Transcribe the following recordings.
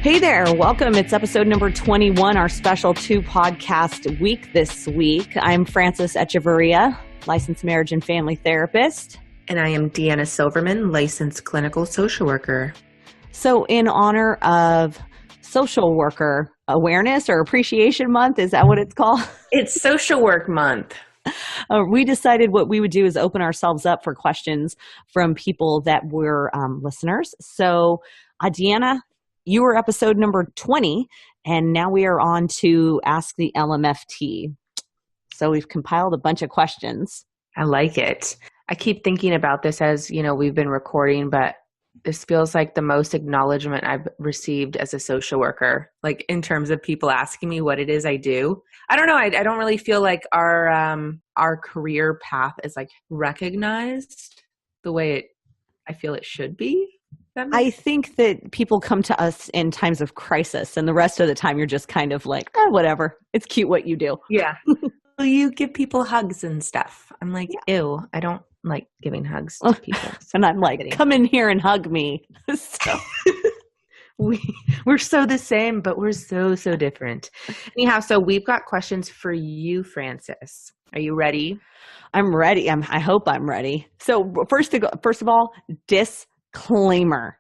Hey there, welcome. It's episode number 21, our special 2 podcast week this week. I'm Frances Echeverria, licensed marriage and family therapist. And I am Deanna Silverman, licensed clinical social worker. So in honor of Social Worker Awareness or Appreciation Month, is that what it's called? It's Social Work Month. We decided what we would do is open ourselves up for questions from people that were listeners. So Deanna, you were episode number 20, and now we are on to Ask the LMFT. So we've compiled a bunch of questions. I like it. I keep thinking about this as, we've been recording, but this feels like the most acknowledgement I've received as a social worker, like in terms of people asking me what it is I do. I don't know. I don't really feel like our career path is like recognized the way I feel it should be. I think that people come to us in times of crisis, and the rest of the time you're just kind of like, whatever. It's cute what you do. Yeah. Well, you give people hugs and stuff. I'm like, ew, I don't like giving hugs to people. So and I'm like, come in here and hug me. So. We're so the same, but we're so different. Anyhow, so we've got questions for you, Frances. Are you ready? I'm ready. I hope I'm ready. So first of all, disclaimer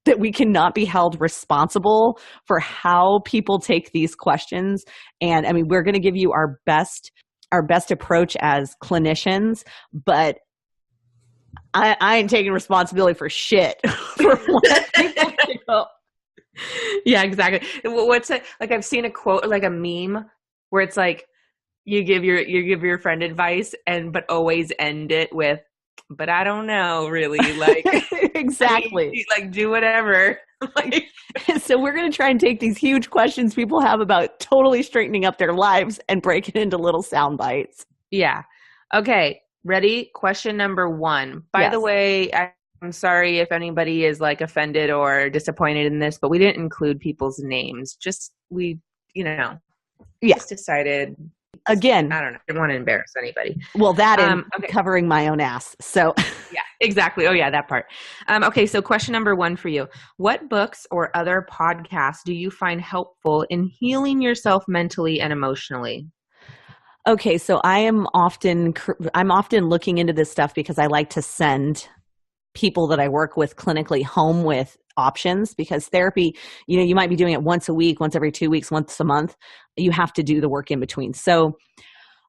that we cannot be held responsible for how people take these questions. And I mean, we're going to give you our best approach as clinicians, but I ain't taking responsibility for shit. For what people do. Yeah, exactly. What's it like? I've seen a quote, like a meme, where it's like you give your friend advice, but always end it with, "But I don't know, really." Like exactly. I mean, like do whatever. Like, so we're going to try and take these huge questions people have about totally straightening up their lives and break it into little sound bites. Yeah. Okay. Ready? Question number 1. By the way, I'm sorry if anybody is like offended or disappointed in this, but we didn't include people's names. We just decided. Again, I don't know. I didn't want to embarrass anybody. Well, that and covering my own ass. So yeah, exactly. Oh yeah, that part. Okay. So question number 1 for you. What books or other podcasts do you find helpful in healing yourself mentally and emotionally? Okay, so I'm often looking into this stuff because I like to send people that I work with clinically home with options, because therapy, you might be doing it once a week, once every 2 weeks, once a month. You have to do the work in between. So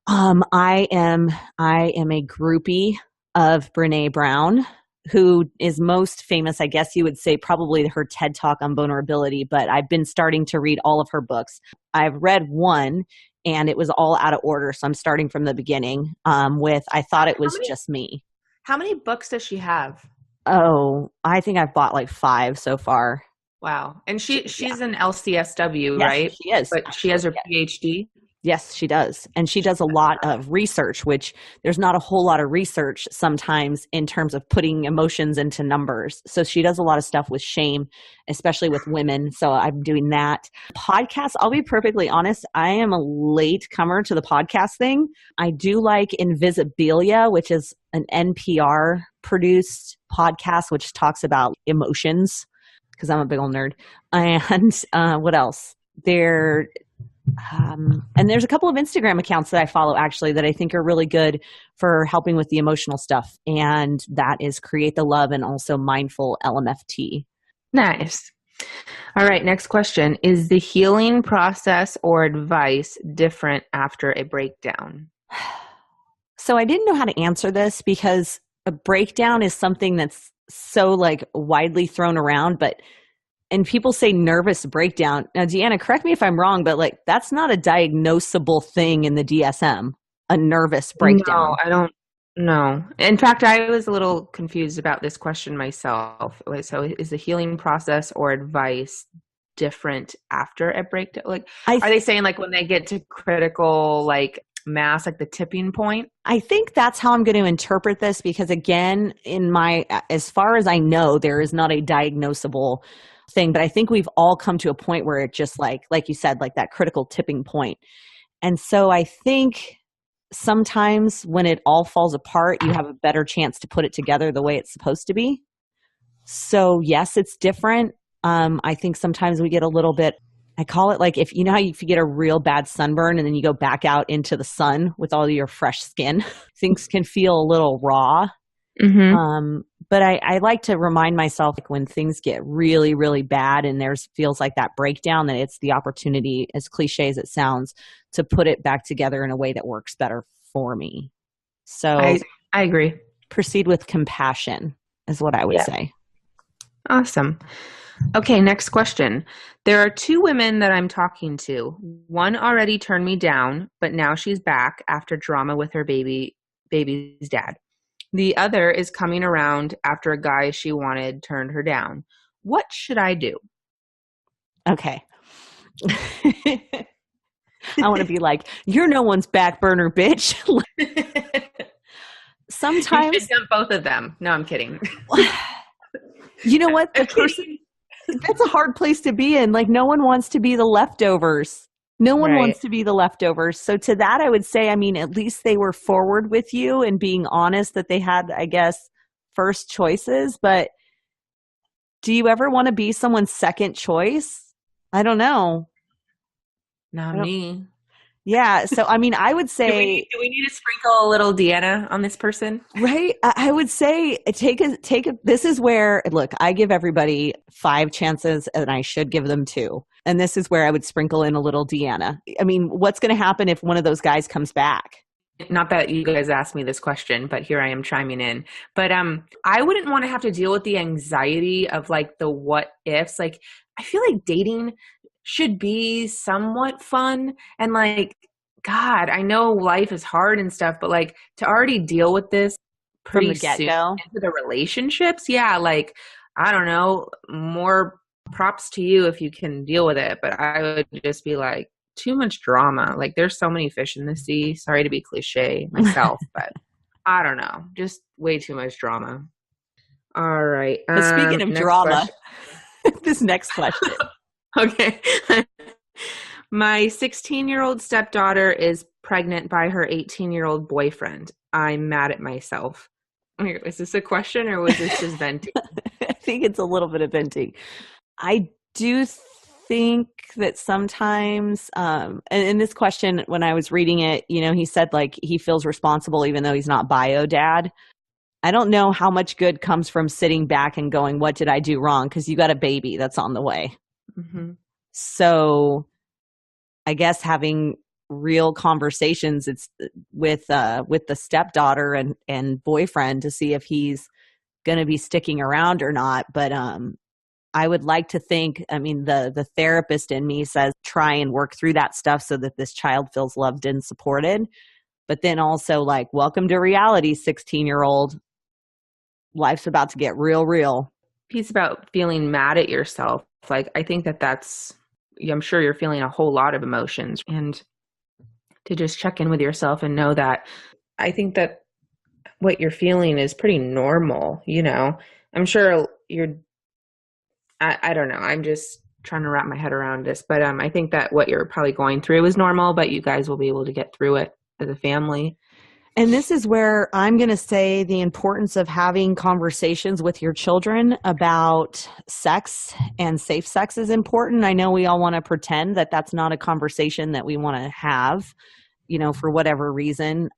I am a groupie of Brené Brown, who is most famous, I guess you would say, probably her TED Talk on vulnerability, but I've been starting to read all of her books. I've read one, and it was all out of order. So I'm starting from the beginning with I Thought It Was Just Me. How many books does she have? Oh, I think I've bought like 5 so far. Wow. And she's an LCSW, right? She is. But she has her PhD? Yes, she does. And she does a lot of research, which there's not a whole lot of research sometimes in terms of putting emotions into numbers. So she does a lot of stuff with shame, especially with women. So I'm doing that. Podcasts, I'll be perfectly honest, I am a late comer to the podcast thing. I do like Invisibilia, which is an NPR produced podcast, which talks about emotions, because I'm a big old nerd. And what else? And there's a couple of Instagram accounts that I follow actually that I think are really good for helping with the emotional stuff. And that is Create the Love and also Mindful LMFT. Nice. All right. Next question. Is the healing process or advice different after a breakdown? So I didn't know how to answer this because a breakdown is something that's so like widely thrown around, and people say nervous breakdown. Now, Deanna, correct me if I'm wrong, but like that's not a diagnosable thing in the DSM, a nervous breakdown. No, I don't know. In fact, I was a little confused about this question myself. So is the healing process or advice different after a breakdown? Like, are they saying like when they get to critical like mass, like the tipping point? I think that's how I'm going to interpret this, because again, as far as I know, there is not a diagnosable thing, but I think we've all come to a point where it just like you said, like that critical tipping point. And so I think sometimes when it all falls apart, you have a better chance to put it together the way it's supposed to be. So yes, it's different. I think sometimes we get a little bit, I call it like if you know how if you get a real bad sunburn and then you go back out into the sun with all your fresh skin, things can feel a little raw. But I like to remind myself like when things get really, really bad and there's feels like that breakdown, that it's the opportunity, as cliche as it sounds, to put it back together in a way that works better for me. So I agree. Proceed with compassion is what I would say. Awesome. Okay, next question. There are 2 women that I'm talking to. One already turned me down, but now she's back after drama with her baby's dad. The other is coming around after a guy she wanted turned her down. What should I do? Okay. I want to be like, you're no one's back burner, bitch. Sometimes you should dump both of them. No, I'm kidding. You know what? That's a hard place to be in. Like, no one wants to be the leftovers. No one wants to be the leftovers. So to that, I would say, I mean, at least they were forward with you and being honest that they had, I guess, first choices. But do you ever want to be someone's second choice? I don't know. Not me. Yeah. So, I mean, I would say... Do we need to sprinkle a little Deanna on this person? Right. I would say this is where, look, I give everybody 5 chances and I should give them 2. And this is where I would sprinkle in a little Deanna. I mean, what's going to happen if one of those guys comes back? Not that you guys asked me this question, but here I am chiming in. But I wouldn't want to have to deal with the anxiety of like the what ifs. Like, I feel like dating should be somewhat fun. And like, God, I know life is hard and stuff, but like to already deal with this from the get-go into the relationships. Yeah. Like, I don't know, more props to you if you can deal with it. But I would just be like, too much drama. Like, there's so many fish in the sea. Sorry to be cliche myself, but I don't know. Just way too much drama. All right. But speaking of drama, this next question. Okay. My 16-year-old stepdaughter is pregnant by her 18-year-old boyfriend. I'm mad at myself. Is this a question or was this just venting? I think it's a little bit of venting. I do think that sometimes, and in this question, when I was reading it, you know, he said like he feels responsible even though he's not bio dad. I don't know how much good comes from sitting back and going, what did I do wrong? Because you got a baby that's on the way. Mm-hmm. So I guess having real conversations it's with the stepdaughter and boyfriend to see if he's going to be sticking around or not. But I would like to think, I mean, the therapist in me says try and work through that stuff so that this child feels loved and supported. But then also like, welcome to reality, 16-year-old. Life's about to get real. Piece about feeling mad at yourself. Like, I think that's, I'm sure you're feeling a whole lot of emotions, and to just check in with yourself and know that I think that what you're feeling is pretty normal. You know, I'm sure I don't know. I'm just trying to wrap my head around this, but I think that what you're probably going through is normal, but you guys will be able to get through it as a family. And this is where I'm going to say the importance of having conversations with your children about sex and safe sex is important. I know we all want to pretend that that's not a conversation that we want to have, you know, for whatever reason,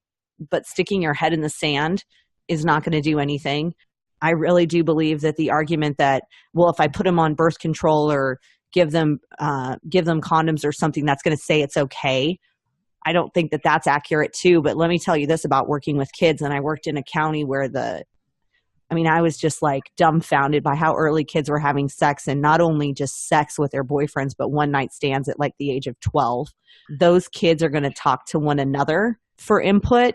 but sticking your head in the sand is not going to do anything. I really do believe that the argument that, well, if I put them on birth control or give them condoms or something, that's going to say it's okay. I don't think that that's accurate too, but let me tell you this about working with kids. And I worked in a county where I was just like dumbfounded by how early kids were having sex, and not only just sex with their boyfriends, but one night stands at like the age of 12. Those kids are going to talk to one another for input,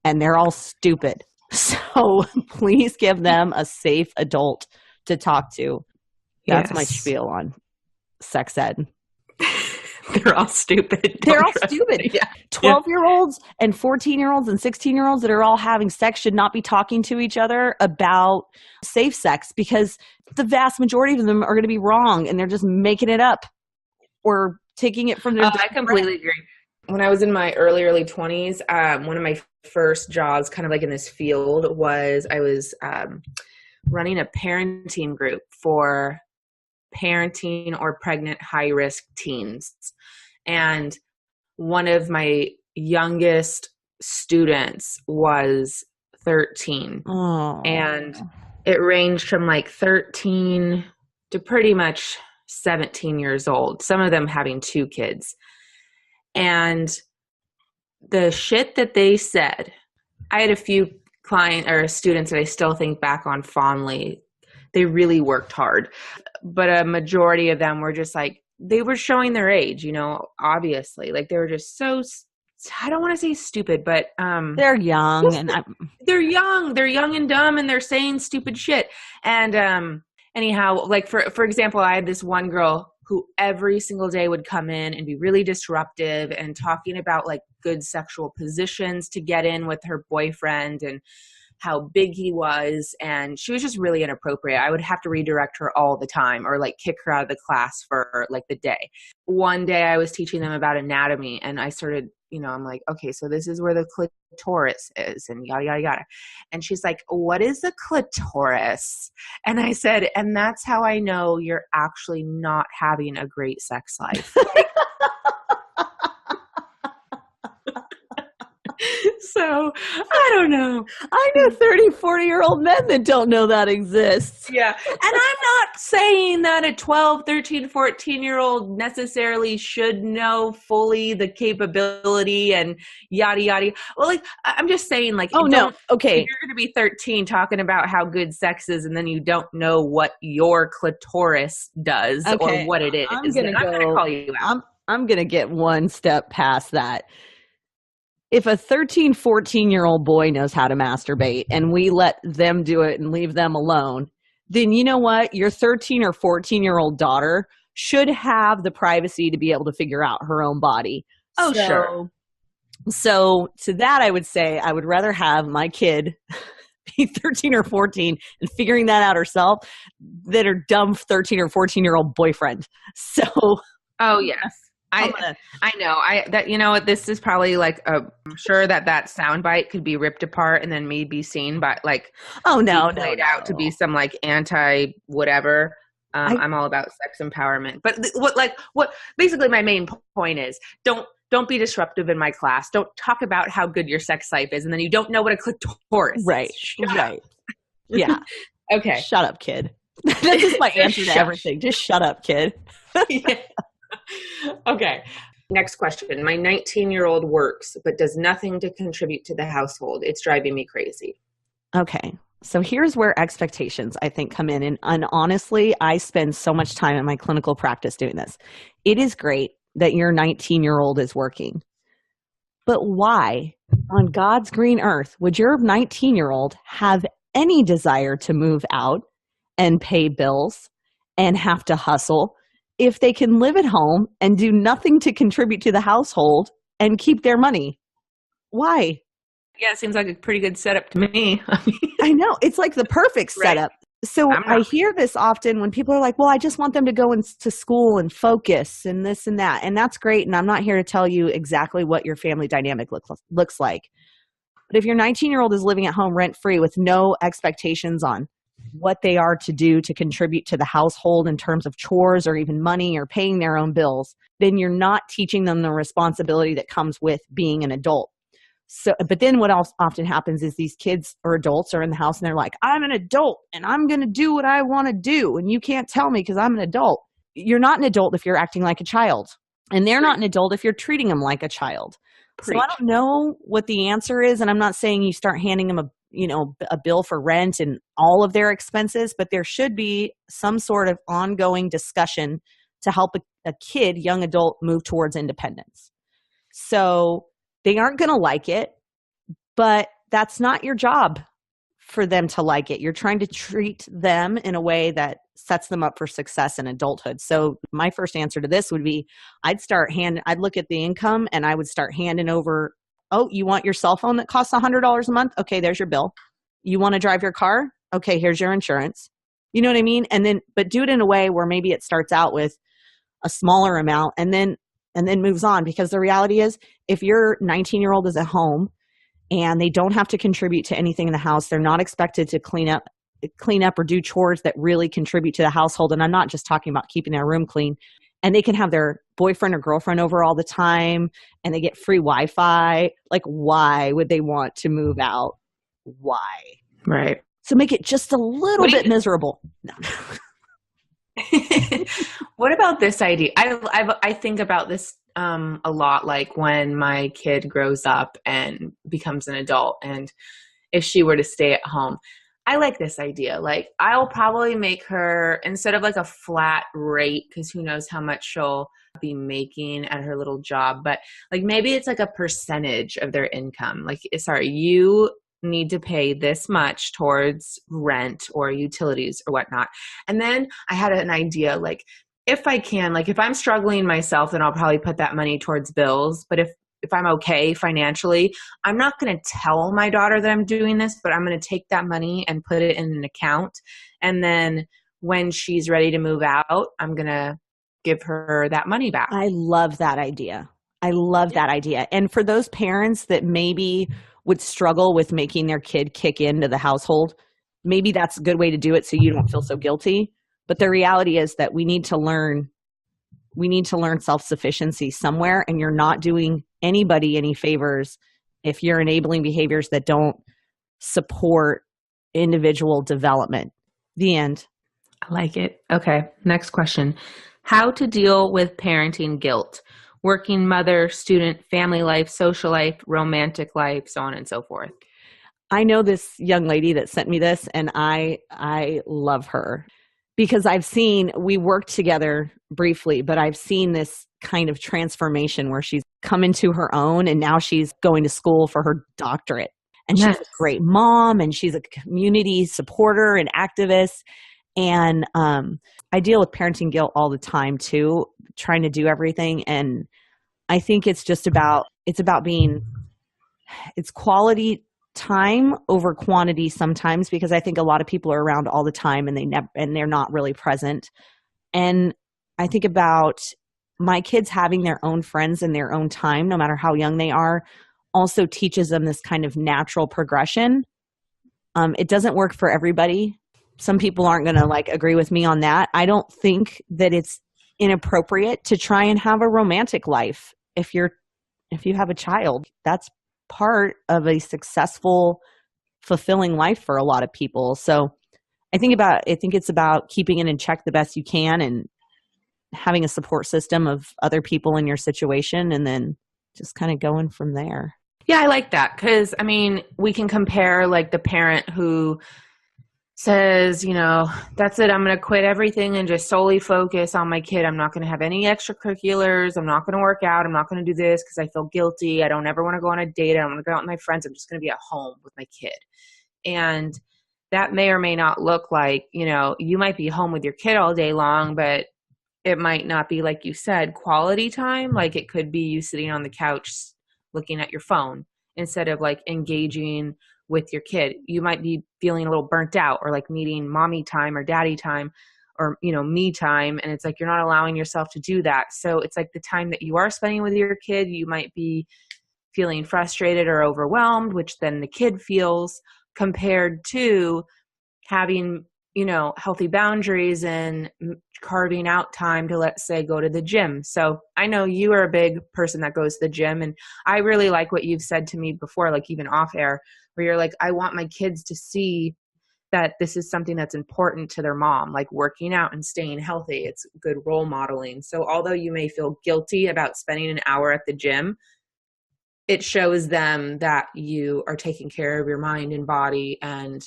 and they're all stupid. So please give them a safe adult to talk to. That's my spiel on sex ed. They're all stupid. They're all stupid. Yeah. 12-year-olds and 14-year-olds and 16-year-olds that are all having sex should not be talking to each other about safe sex, because the vast majority of them are going to be wrong and they're just making it up or taking it from their I completely agree. When I was in my early 20s, one of my first jobs kind of like in this field was I was running a parenting group for parenting or pregnant high-risk teens. And one of my youngest students was 13. Oh. And it ranged from like 13 to pretty much 17 years old, some of them having 2 kids. And the shit that they said, I had a few students that I still think back on fondly. They really worked hard, but a majority of them were just like, they were showing their age, obviously. Like they were just so, I don't want to say stupid, but they're young they're young and dumb, and they're saying stupid shit. And anyhow, like for example, I had this one girl who every single day would come in and be really disruptive and talking about like good sexual positions to get in with her boyfriend and how big he was. And she was just really inappropriate. I would have to redirect her all the time or like kick her out of the class for like the day. One day I was teaching them about anatomy, and I started, I'm like, okay, so this is where the clitoris is and yada, yada, yada. And she's like, what is the clitoris? And I said, and that's how I know you're actually not having a great sex life. So I don't know. I know 30, 40-year-old men that don't know that exists. Yeah. And I'm not saying that a 12, 13, 14-year-old necessarily should know fully the capability and yada, yada. Well, like, I'm just saying, like, oh, no. Okay. If you're going to be 13 talking about how good sex is, and then you don't know what your clitoris does or what it is, I'm going to call you out. I'm going to get one step past that. If a 13, 14-year-old boy knows how to masturbate and we let them do it and leave them alone, then you know what? Your 13 or 14-year-old daughter should have the privacy to be able to figure out her own body. Oh, sure. So to that, I would say I would rather have my kid be 13 or 14 and figuring that out herself than her dumb 13 or 14-year-old boyfriend. So. Oh, yes. I know. This is probably like I'm sure that soundbite could be ripped apart and then maybe seen, but like, played out to be some like anti whatever. I'm all about sex empowerment, but what basically my main point is don't be disruptive in my class. Don't talk about how good your sex life is, and then you don't know what a clitoris is. Right. Yeah. Okay. Shut up, kid. That's just my answer to everything. Just shut up, kid. Yeah. Okay. Next question. My 19-year-old works, but does nothing to contribute to the household. It's driving me crazy. Okay. So here's where expectations, I think, come in. And honestly, I spend so much time in my clinical practice doing this. It is great that your 19-year-old is working. But why on God's green earth would your 19-year-old have any desire to move out and pay bills and have to hustle if they can live at home and do nothing to contribute to the household and keep their money? Why? Yeah, it seems like a pretty good setup to me. I know. It's like the perfect setup. Right. So I hear this often when people are like, well, I just want them to go to school and focus and this and that. And that's great. And I'm not here to tell you exactly what your family dynamic looks like. But if your 19-year-old is living at home rent-free with no expectations on what they are to do to contribute to the household in terms of chores or even money or paying their own bills, then you're not teaching them the responsibility that comes with being an adult. So, but then what else often happens is these kids or adults are in the house and they're like, I'm an adult and I'm going to do what I want to do. And you can't tell me because I'm an adult. You're not an adult if you're acting like a child. And they're not an adult if you're treating them like a child. Preach. So I don't know what the answer is. And I'm not saying you start handing them a bill for rent and all of their expenses, but there should be some sort of ongoing discussion to help a kid, young adult, move towards independence. So they aren't going to like it, but that's not your job for them to like it. You're trying to treat them in a way that sets them up for success in adulthood. So my first answer to this would be I'd look at the income and I would start handing over, oh, you want your cell phone that costs $100 a month? Okay, there's your bill. You want to drive your car? Okay, here's your insurance. You know what I mean? And then, but do it in a way where maybe it starts out with a smaller amount and then moves on. Because the reality is, if your 19-year-old is at home and they don't have to contribute to anything in the house, they're not expected to clean up clean up or do chores that really contribute to the household. And I'm not just talking about keeping their room clean. And they can have their boyfriend or girlfriend over all the time and they get free Wi-Fi. Like, why would they want to move out? Why? Right. So make it just a little bit miserable. No. What about this idea? I think about this a lot, like when my kid grows up and becomes an adult, and if she were to stay at home, I like this idea. Like, I'll probably make her, instead of like a flat rate, because who knows how much she'll be making at her little job, but like maybe it's like a percentage of their income. Like, sorry, you need to pay this much towards rent or utilities or whatnot. And then I had an idea, like, if I can, like if I'm struggling myself, then I'll probably put that money towards bills. But if I'm okay financially, I'm not going to tell my daughter that I'm doing this, but I'm going to take that money and put it in an account. And then when she's ready to move out, I'm going to give her that money back. I love that idea. I love that idea. And for those parents that maybe would struggle with making their kid kick into the household, maybe that's a good way to do it so you don't feel so guilty. But the reality is that we need to learn self-sufficiency somewhere, and you're not doing anybody any favors if you're enabling behaviors that don't support individual development. The end. I like it. Okay, next question. How to deal with parenting guilt? Working mother, student, family life, social life, romantic life, so on and so forth. I know this young lady that sent me this, and I love her because we worked together briefly, but I've seen this kind of transformation where she's come into her own, and now she's going to school for her doctorate. And she's a great mom, and she's a community supporter and activist. And I deal with parenting guilt all the time too, trying to do everything. And I think it's quality time over quantity sometimes, because I think a lot of people are around all the time and they're not really present. And I think about my kids having their own friends in their own time, no matter how young they are, also teaches them this kind of natural progression. It doesn't work for everybody. Some people aren't going to agree with me on that. I don't think that it's inappropriate to try and have a romantic life if you have a child. That's part of a successful, fulfilling life for a lot of people. So I think it's about keeping it in check the best you can and having a support system of other people in your situation, and then just kind of going from there. Yeah, I like that, because we can compare the parent who says, that's it, I'm going to quit everything and just solely focus on my kid. I'm not going to have any extracurriculars. I'm not going to work out. I'm not going to do this because I feel guilty. I don't ever want to go on a date. I don't want to go out with my friends. I'm just going to be at home with my kid. And that may or may not look like, you might be home with your kid all day long, but it might not be, like you said, quality time. Like, it could be you sitting on the couch looking at your phone instead of engaging with your kid. You might be feeling a little burnt out, or needing mommy time or daddy time, or, me time. And it's you're not allowing yourself to do that. So it's the time that you are spending with your kid, you might be feeling frustrated or overwhelmed, which then the kid feels, compared to having, healthy boundaries and carving out time to, let's say, go to the gym. So I know you are a big person that goes to the gym, and I really like what you've said to me before, even off air, where you're I want my kids to see that this is something that's important to their mom, working out and staying healthy. It's good role modeling. So although you may feel guilty about spending an hour at the gym, it shows them that you are taking care of your mind and body, and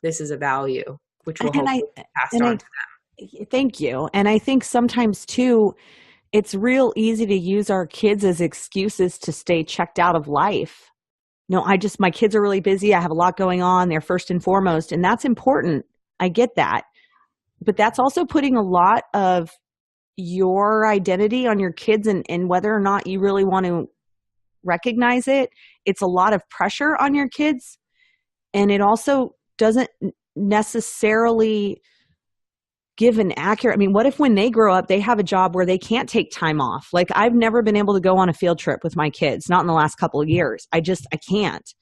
this is a value, which will hopefully be passed on to them. Thank you. And I think sometimes too, it's real easy to use our kids as excuses to stay checked out of life. No, my kids are really busy. I have a lot going on. They're first and foremost. And that's important. I get that. But that's also putting a lot of your identity on your kids, and whether or not you really want to recognize it. It's a lot of pressure on your kids. And it also doesn't necessarily give an accurate, what if when they grow up, they have a job where they can't take time off? I've never been able to go on a field trip with my kids, not in the last couple of years. I can't.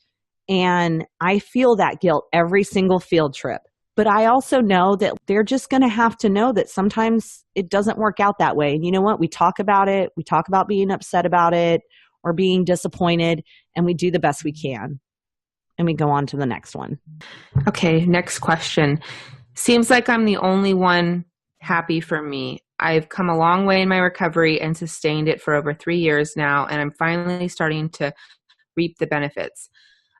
And I feel that guilt every single field trip. But I also know that they're just going to have to know that sometimes it doesn't work out that way. And you know what? We talk about it. We talk about being upset about it or being disappointed, and we do the best we can. And we go on to the next one. Okay, next question. Seems like I'm the only one happy for me. I've come a long way in my recovery and sustained it for over 3 years now, and I'm finally starting to reap the benefits.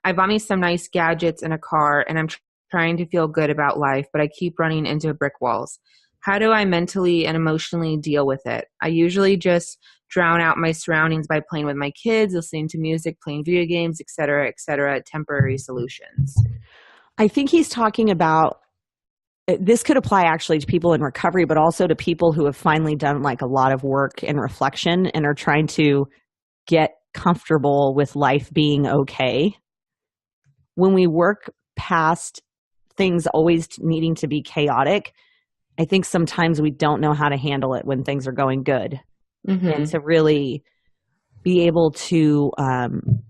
I bought me some nice gadgets and a car, and I'm trying to feel good about life, but I keep running into brick walls. How do I mentally and emotionally deal with it? I usually just drown out my surroundings by playing with my kids, listening to music, playing video games, et cetera, temporary solutions. I think he's talking about, this could apply actually to people in recovery, but also to people who have finally done like a lot of work and reflection and are trying to get comfortable with life being okay. When we work past things always needing to be chaotic, I think sometimes we don't know how to handle it when things are going good. Mm-hmm. And to really be able to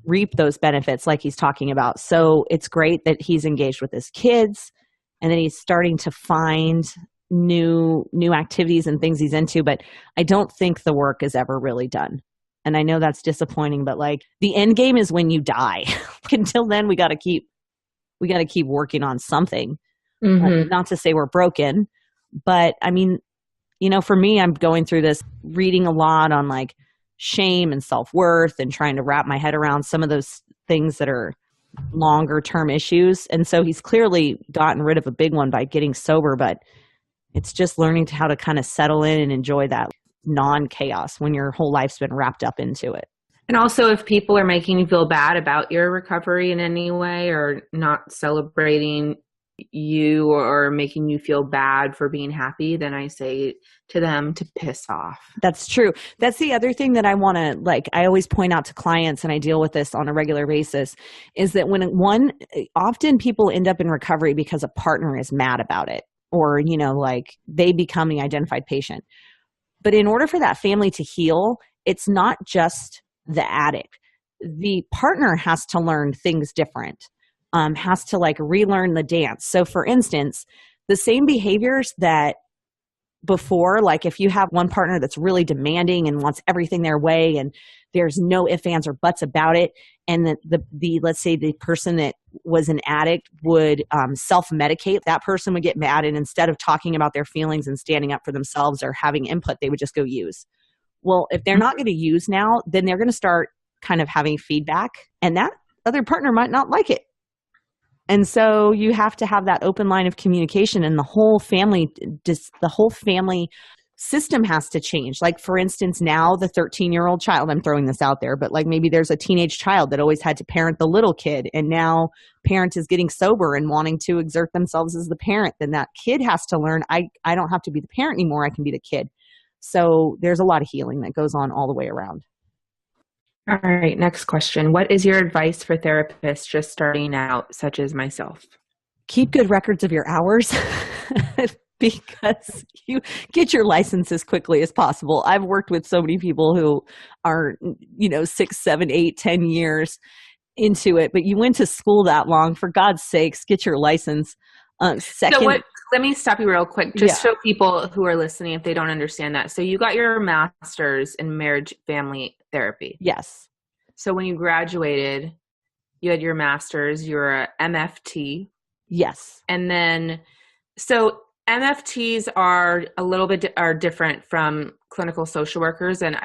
reap those benefits like he's talking about. So it's great that he's engaged with his kids and then he's starting to find new activities and things he's into. But I don't think the work is ever really done. And I know that's disappointing, but like the end game is when you die. Until then, we got to keep working on something. Mm-hmm. Not to say we're broken, but I mean, you know, for me, I'm going through this, reading a lot on like shame and self-worth and trying to wrap my head around some of those things that are longer term issues. And so he's clearly gotten rid of a big one by getting sober, but it's just learning how to kind of settle in and enjoy that non-chaos when your whole life's been wrapped up into it. And also, if people are making you feel bad about your recovery in any way or not celebrating you or making you feel bad for being happy, then I say to them to piss off. That's true. That's the other thing that I want to, like, I always point out to clients, and I deal with this on a regular basis, is that often people end up in recovery because a partner is mad about it or, you know, like they become the identified patient. But in order for that family to heal, it's not just the addict. The partner has to learn things different. Has to like relearn the dance. So for instance, the same behaviors that before, like if you have one partner that's really demanding and wants everything their way and there's no ifs, ands, or buts about it, and the let's say the person that was an addict would self-medicate, that person would get mad, and instead of talking about their feelings and standing up for themselves or having input, they would just go use. Well, if they're not going to use now, then they're going to start kind of having feedback, and that other partner might not like it. And so you have to have that open line of communication, and the whole family system has to change. Like for instance, now the 13-year-old child, I'm throwing this out there, but like maybe there's a teenage child that always had to parent the little kid, and now parent is getting sober and wanting to exert themselves as the parent. Then that kid has to learn, I don't have to be the parent anymore, I can be the kid. So there's a lot of healing that goes on all the way around. All right, next question. What is your advice for therapists just starting out, such as myself? Keep good records of your hours because you get your license as quickly as possible. I've worked with so many people who are, 6, 7, 8, 10 years into it, but you went to school that long. For God's sakes, get your license. Let me stop you real quick, just so people who are listening, if they don't understand that. So you got your master's in marriage family therapy. Yes. So when you graduated, you had your master's, you're a MFT. Yes. And then, so MFTs are a little bit are different from clinical social workers, and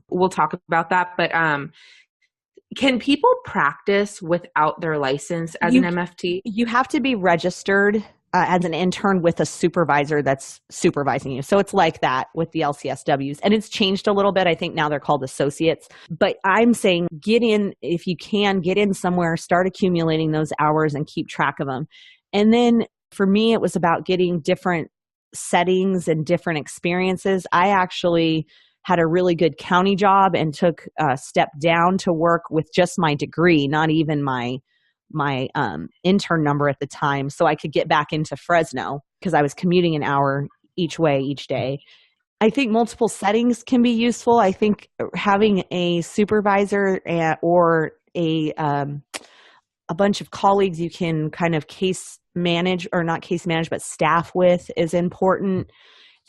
we'll talk about that. But can people practice without their license as an MFT? You have to be registered as an intern with a supervisor that's supervising you. So it's like that with the LCSWs. And it's changed a little bit. I think now they're called associates. But I'm saying get in, if you can, get in somewhere, start accumulating those hours and keep track of them. And then for me, it was about getting different settings and different experiences. I actually had a really good county job and took a step down to work with just my degree, not even my intern number at the time, so I could get back into Fresno because I was commuting an hour each way each day. I think multiple settings can be useful. I think having a supervisor or a bunch of colleagues you can kind of case manage, or not case manage, but staff with is important.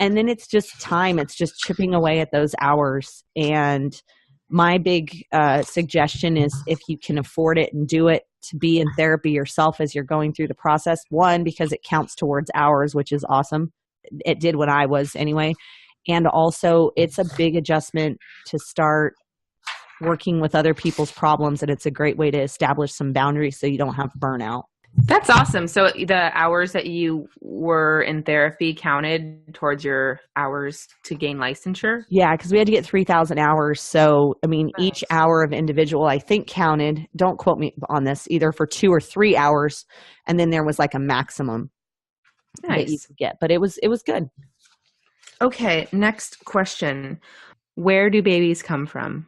And then it's just time. It's just chipping away at those hours. And my big suggestion is, if you can afford it and do it, to be in therapy yourself as you're going through the process. One, because it counts towards hours, which is awesome. It did when I was anyway. And also, it's a big adjustment to start working with other people's problems. And it's a great way to establish some boundaries so you don't have burnout. That's awesome. So the hours that you were in therapy counted towards your hours to gain licensure? Yeah, because we had to get 3,000 hours. So, I mean, Nice. each hour of individual, I think, counted, don't quote me on this, either for 2 or 3 hours. And then there was like a maximum that you could get. But it was good. Okay, next question. Where do babies come from?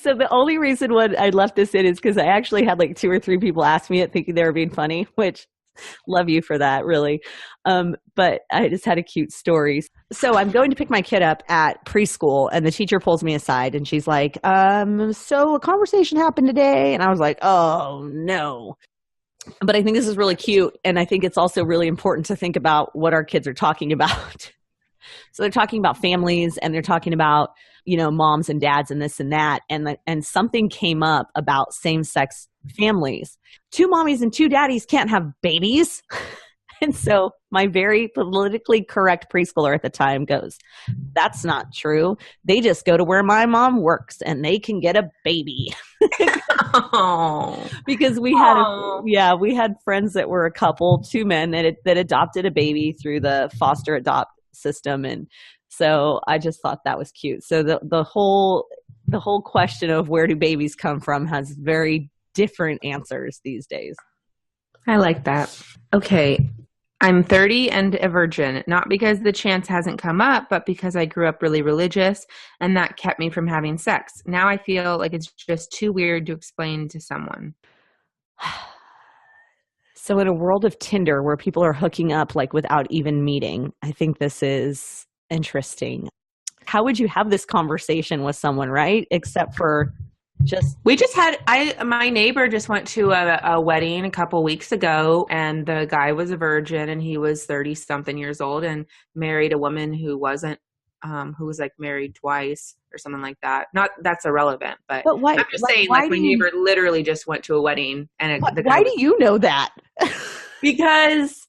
So the only reason why I left this in is because I actually had like 2 or 3 people ask me it thinking they were being funny, which love you for that, really. But I just had a cute story. So I'm going to pick my kid up at preschool, and the teacher pulls me aside and she's like, so a conversation happened today. And I was like, oh no. But I think this is really cute. And I think it's also really important to think about what our kids are talking about. So they're talking about families, and they're talking about, moms and dads and this and that. And something came up about same-sex families. 2 mommies and 2 daddies can't have babies. And so my very politically correct preschooler at the time goes, that's not true. They just go to where my mom works and they can get a baby. Oh. Because we had friends that were a couple, 2 men that adopted a baby through the foster adopt system. And so I just thought that was cute. So the whole question of where do babies come from has very different answers these days. I like that. Okay. I'm 30 and a virgin, not because the chance hasn't come up, but because I grew up really religious and that kept me from having sex. Now I feel like it's just too weird to explain to someone. So in a world of Tinder where people are hooking up like without even meeting, I think this is interesting. How would you have this conversation with someone, right? Except for my neighbor just went to a wedding a couple weeks ago, and the guy was a virgin, and he was 30 something years old and married a woman who wasn't, who was like married twice or something like that. Not that's irrelevant, but why, I'm just saying, like my neighbor literally just went to a wedding, and why do you know that? Because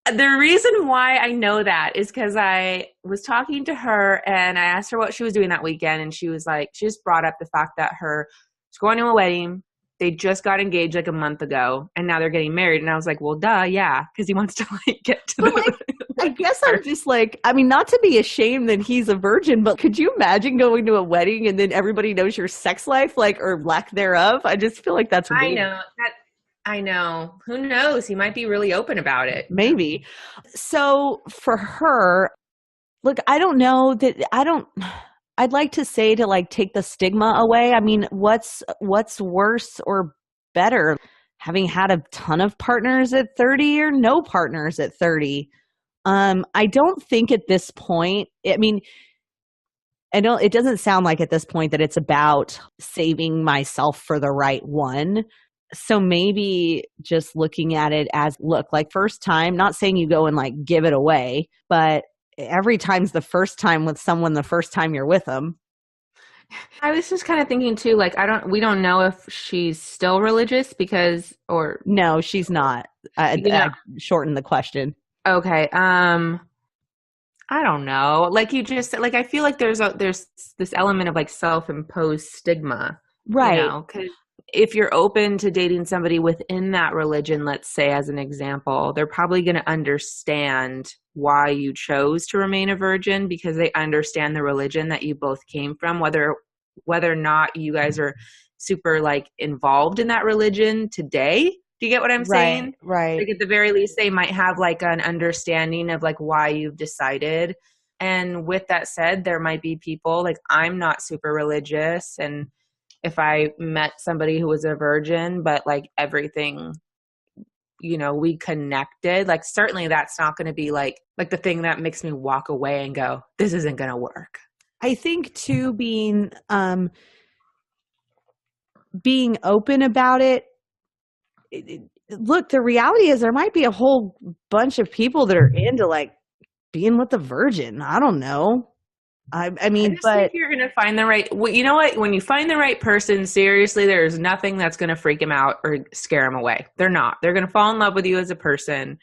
the reason why I know that is because I was talking to her and I asked her what she was doing that weekend. And she was like, she just brought up the fact that she's going to a wedding. They just got engaged like a month ago and now they're getting married. And I was like, well, duh. Yeah. Cause he wants to like get to the I guess I'm just like, I mean, not to be ashamed that he's a virgin, but could you imagine going to a wedding and then everybody knows your sex life, like, or lack thereof? I just feel like that's weird. I know. Who knows? He might be really open about it. Maybe. So for her, look, I don't know that I'd like to say to like take the stigma away. I mean, what's worse or better? Having had a ton of partners at 30 or no partners at 30? I don't think at this point, I mean, it doesn't sound like at this point that it's about saving myself for the right one. So maybe just looking at it as, look, like first time, not saying you go and like give it away, but every time's the first time with someone, the first time you're with them. I was just kind of thinking too, like, we don't know if she's still religious No, she's not. I shortened the question. Okay. I don't know. Like you just, like, I feel like there's this element of like self-imposed stigma. Right. 'Cause if you're open to dating somebody within that religion, let's say as an example, they're probably going to understand why you chose to remain a virgin because they understand the religion that you both came from, whether or not you guys are super like involved in that religion today. Do you get what I'm saying? Right. Like at the very least, they might have like an understanding of like why you've decided. And with that said, there might be people like I'm not super religious, and if I met somebody who was a virgin, but like everything, we connected, like certainly that's not going to be like the thing that makes me walk away and go, this isn't going to work. I think too, being open about it look, the reality is there might be a whole bunch of people that are into like being with the virgin. I don't know. I mean, I just but think you're going to find the right, well, you know what? When you find the right person, seriously, there's nothing that's going to freak them out or scare them away. They're not. They're going to fall in love with you as a person,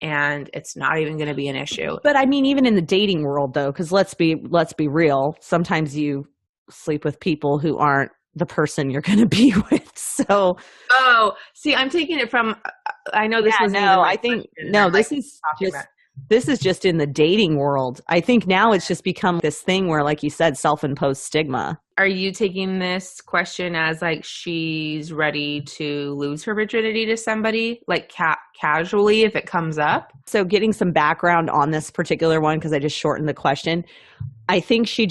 and it's not even going to be an issue. but I mean, even in the dating world though, because let's be real. Sometimes you sleep with people who aren't the person you're going to be with. So, oh, see, I'm taking it from, I know this was no, I think, no, this is just in the dating world. I think now it's just become this thing where, like you said, self-imposed stigma. Are you taking this question as like she's ready to lose her virginity to somebody, like casually if it comes up? So getting some background on this particular one, because I just shortened the question. I think she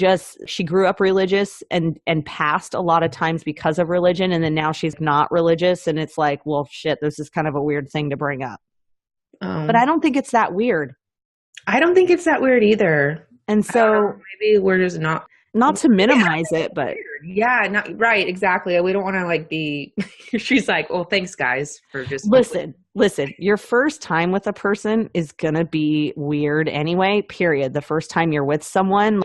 grew up religious and passed a lot of times because of religion. And then now she's not religious. And it's like, well, shit, this is kind of a weird thing to bring up. But I don't think it's that weird. I don't think it's that weird either. And so maybe we're just not to minimize it, but yeah, not right. Exactly. We don't want to like be, she's like, well, thanks guys for just listen, your first time with a person is going to be weird anyway, period. The first time you're with someone,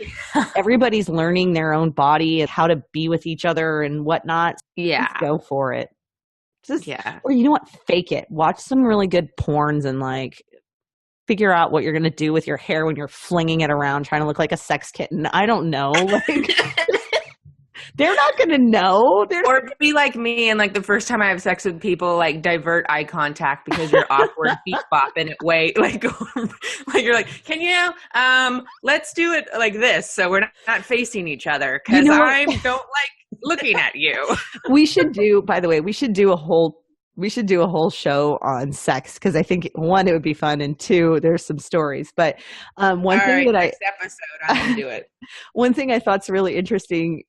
everybody's learning their own body and how to be with each other and whatnot. Yeah. Just go for it. Or you know what? Fake it. Watch some really good porns and like figure out what you're going to do with your hair when you're flinging it around trying to look like a sex kitten. I don't know. Like, they're not going to know. Or be like me and like the first time I have sex with people, like divert eye contact because you're awkward feet bopping it way. Like, like you're like, can you, let's do it like this. So we're not facing each other because I don't like looking at you. We should do a whole show on sex because I think one, it would be fun, and two, there's some stories. But next episode, I'm gonna do it. One thing I thought's really interesting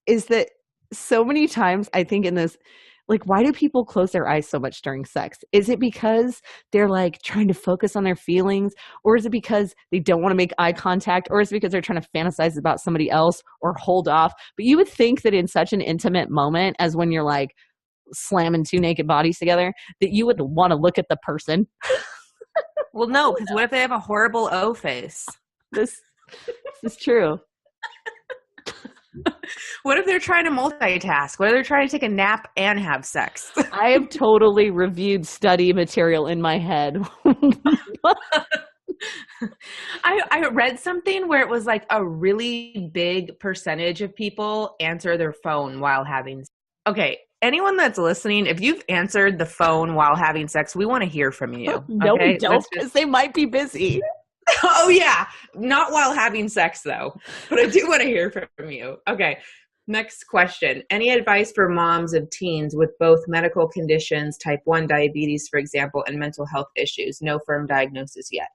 is that so many times I think in this, like, why do people close their eyes so much during sex? Is it because they're like trying to focus on their feelings, or is it because they don't want to make eye contact, or is it because they're trying to fantasize about somebody else or hold off? But you would think that in such an intimate moment as when you're like slamming two naked bodies together, that you would want to look at the person. Well, no, because what if they have a horrible O face? This is true. What if they're trying to multitask? What if they're trying to take a nap and have sex? I have totally reviewed study material in my head. I read something where it was like a really big percentage of people answer their phone while having sex. Okay, anyone that's listening, if you've answered the phone while having sex, we want to hear from you. No, we don't, because they might be busy. Oh, yeah. Not while having sex, though. But I do want to hear from you. Okay. Next question. Any advice for moms of teens with both medical conditions, type 1 diabetes, for example, and mental health issues? No firm diagnosis yet.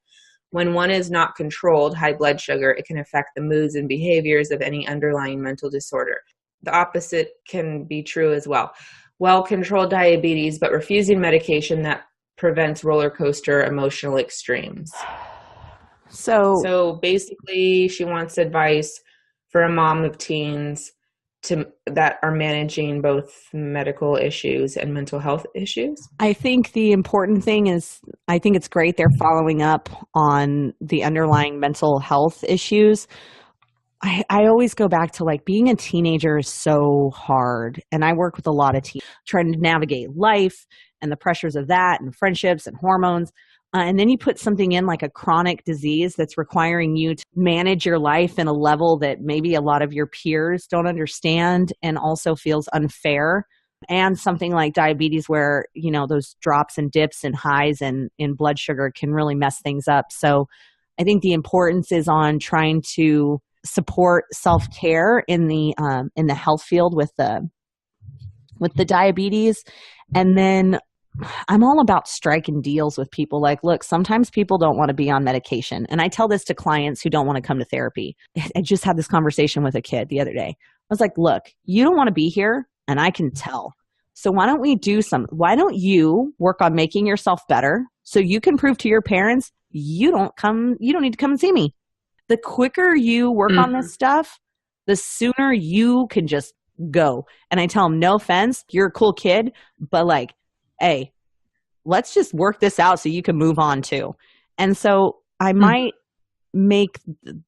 When one is not controlled, high blood sugar, it can affect the moods and behaviors of any underlying mental disorder. The opposite can be true as well. Well-controlled diabetes, but refusing medication that prevents roller coaster emotional extremes. So basically, she wants advice for a mom of teens that are managing both medical issues and mental health issues. I think the important thing is, I think it's great they're following up on the underlying mental health issues. I always go back to like being a teenager is so hard. And I work with a lot of teens trying to navigate life and the pressures of that and friendships and hormones. And then you put something in like a chronic disease that's requiring you to manage your life in a level that maybe a lot of your peers don't understand and also feels unfair. And something like diabetes where, you know, those drops and dips and highs in blood sugar can really mess things up. So I think the importance is on trying to support self-care in the health field with the diabetes. And then I'm all about striking deals with people. Like, look, sometimes people don't want to be on medication. And I tell this to clients who don't want to come to therapy. I just had this conversation with a kid the other day. I was like, look, you don't want to be here and I can tell. So why don't you work on making yourself better so you can prove to your parents you don't need to come and see me. The quicker you work on this stuff, the sooner you can just go. And I tell them, no offense, you're a cool kid, but like, hey, let's just work this out so you can move on too. And so I might make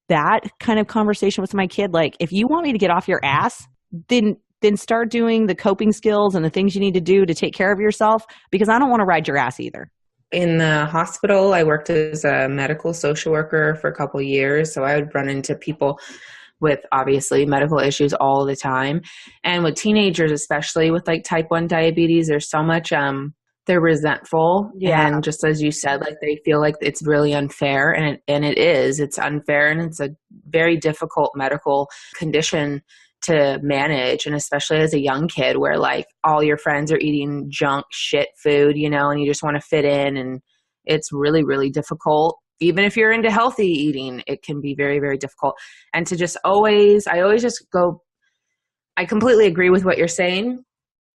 that kind of conversation with my kid. Like, if you want me to get off your ass, then start doing the coping skills and the things you need to do to take care of yourself, because I don't want to ride your ass either. In the hospital, I worked as a medical social worker for a couple of years. So I would run into people with obviously medical issues all the time. And with teenagers, especially with like type 1 diabetes, there's so much, they're resentful. Yeah. And just as you said, like they feel like it's really unfair, and it is, it's unfair. And it's a very difficult medical condition to manage. And especially as a young kid where like all your friends are eating junk shit food, you know, and you just want to fit in. And it's really, really difficult. Even if you're into healthy eating, it can be very, very difficult. And to just I completely agree with what you're saying.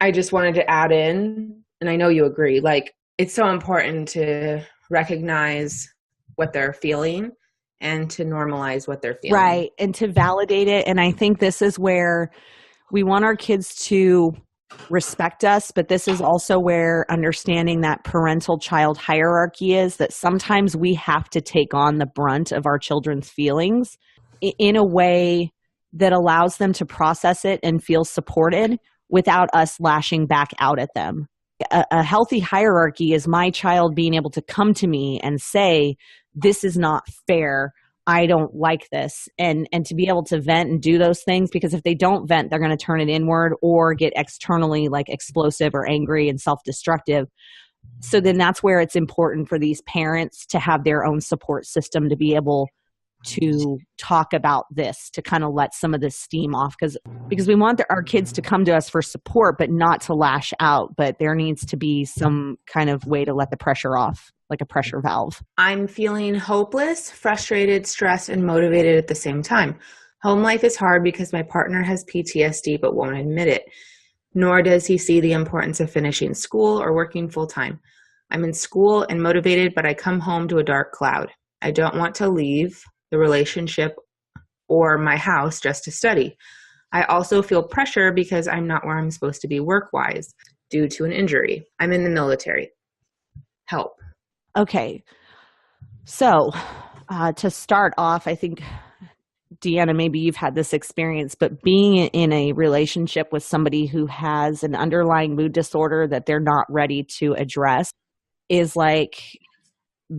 I just wanted to add in, and I know you agree, like it's so important to recognize what they're feeling and to normalize what they're feeling. Right. And to validate it. And I think this is where we want our kids to respect us, but this is also where understanding that parental child hierarchy is, that sometimes we have to take on the brunt of our children's feelings in a way that allows them to process it and feel supported without us lashing back out at them. A healthy hierarchy is my child being able to come to me and say, this is not fair. I don't like this. And to be able to vent and do those things, because if they don't vent, they're going to turn it inward or get externally like explosive or angry and self-destructive. So then that's where it's important for these parents to have their own support system to be able to talk about this, to kind of let some of this steam off, because we want our kids to come to us for support, but not to lash out. But there needs to be some kind of way to let the pressure off, like a pressure valve. I'm feeling hopeless, frustrated, stressed, and motivated at the same time. Home life is hard because my partner has PTSD but won't admit it, nor does he see the importance of finishing school or working full-time. I'm in school and motivated, but I come home to a dark cloud. I don't want to leave the relationship or my house just to study. I also feel pressure because I'm not where I'm supposed to be work-wise due to an injury. I'm in the military. Help. Okay. So to start off, I think, Deanna, maybe you've had this experience, but being in a relationship with somebody who has an underlying mood disorder that they're not ready to address is like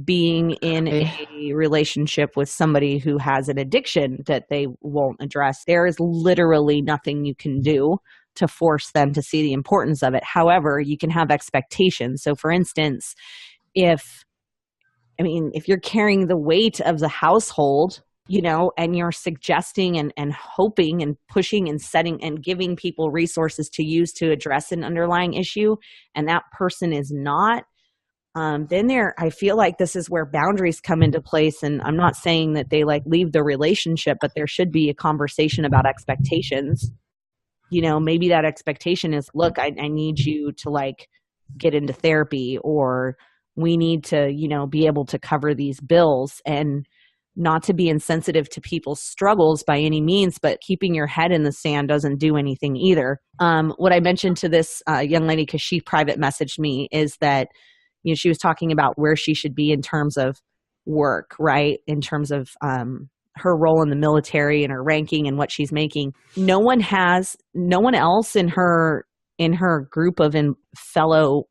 being in a relationship with somebody who has an addiction that they won't address. There is literally nothing you can do to force them to see the importance of it. However, you can have expectations. So for instance, if you're carrying the weight of the household, you know, and you're suggesting and hoping and pushing and setting and giving people resources to use to address an underlying issue, and that person is not, then I feel like this is where boundaries come into place. And I'm not saying that they like leave the relationship, but there should be a conversation about expectations. You know, maybe that expectation is, look, I need you to like get into therapy, or we need to, you know, be able to cover these bills, and not to be insensitive to people's struggles by any means, but keeping your head in the sand doesn't do anything either. What I mentioned to this young lady, because she private messaged me, is that, you know, she was talking about where she should be in terms of work, right? In terms of her role in the military and her ranking and what she's making. No one else in her group of fellow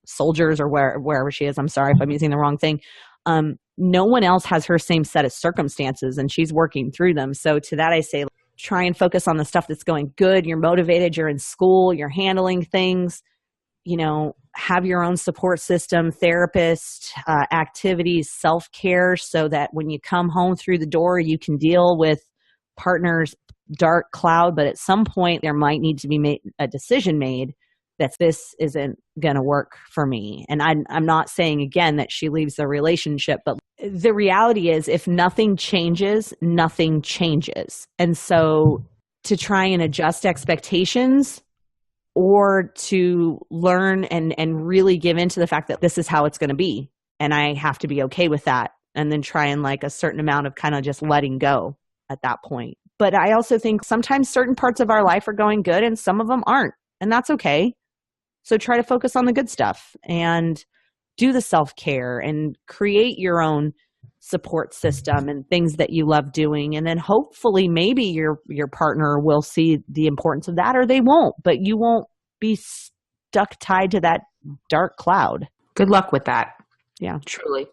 soldiers, or wherever she is, I'm sorry if I'm using the wrong thing, no one else has her same set of circumstances, and she's working through them. So to that I say, try and focus on the stuff that's going good. You're motivated, you're in school, you're handling things, you know, have your own support system, therapist, activities, self-care, so that when you come home through the door, you can deal with partner's dark cloud. But at some point there might need to be a decision made that this isn't going to work for me. And I'm not saying, again, that she leaves the relationship, but the reality is, if nothing changes, nothing changes. And so to try and adjust expectations, or to learn and really give into the fact that this is how it's going to be, and I have to be okay with that, and then try and like a certain amount of kind of just letting go at that point. But I also think sometimes certain parts of our life are going good and some of them aren't, and that's okay. So try to focus on the good stuff. And do the self-care and create your own support system and things that you love doing. And then hopefully maybe your partner will see the importance of that, or they won't, but you won't be stuck tied to that dark cloud. Good luck with that. Yeah. Truly.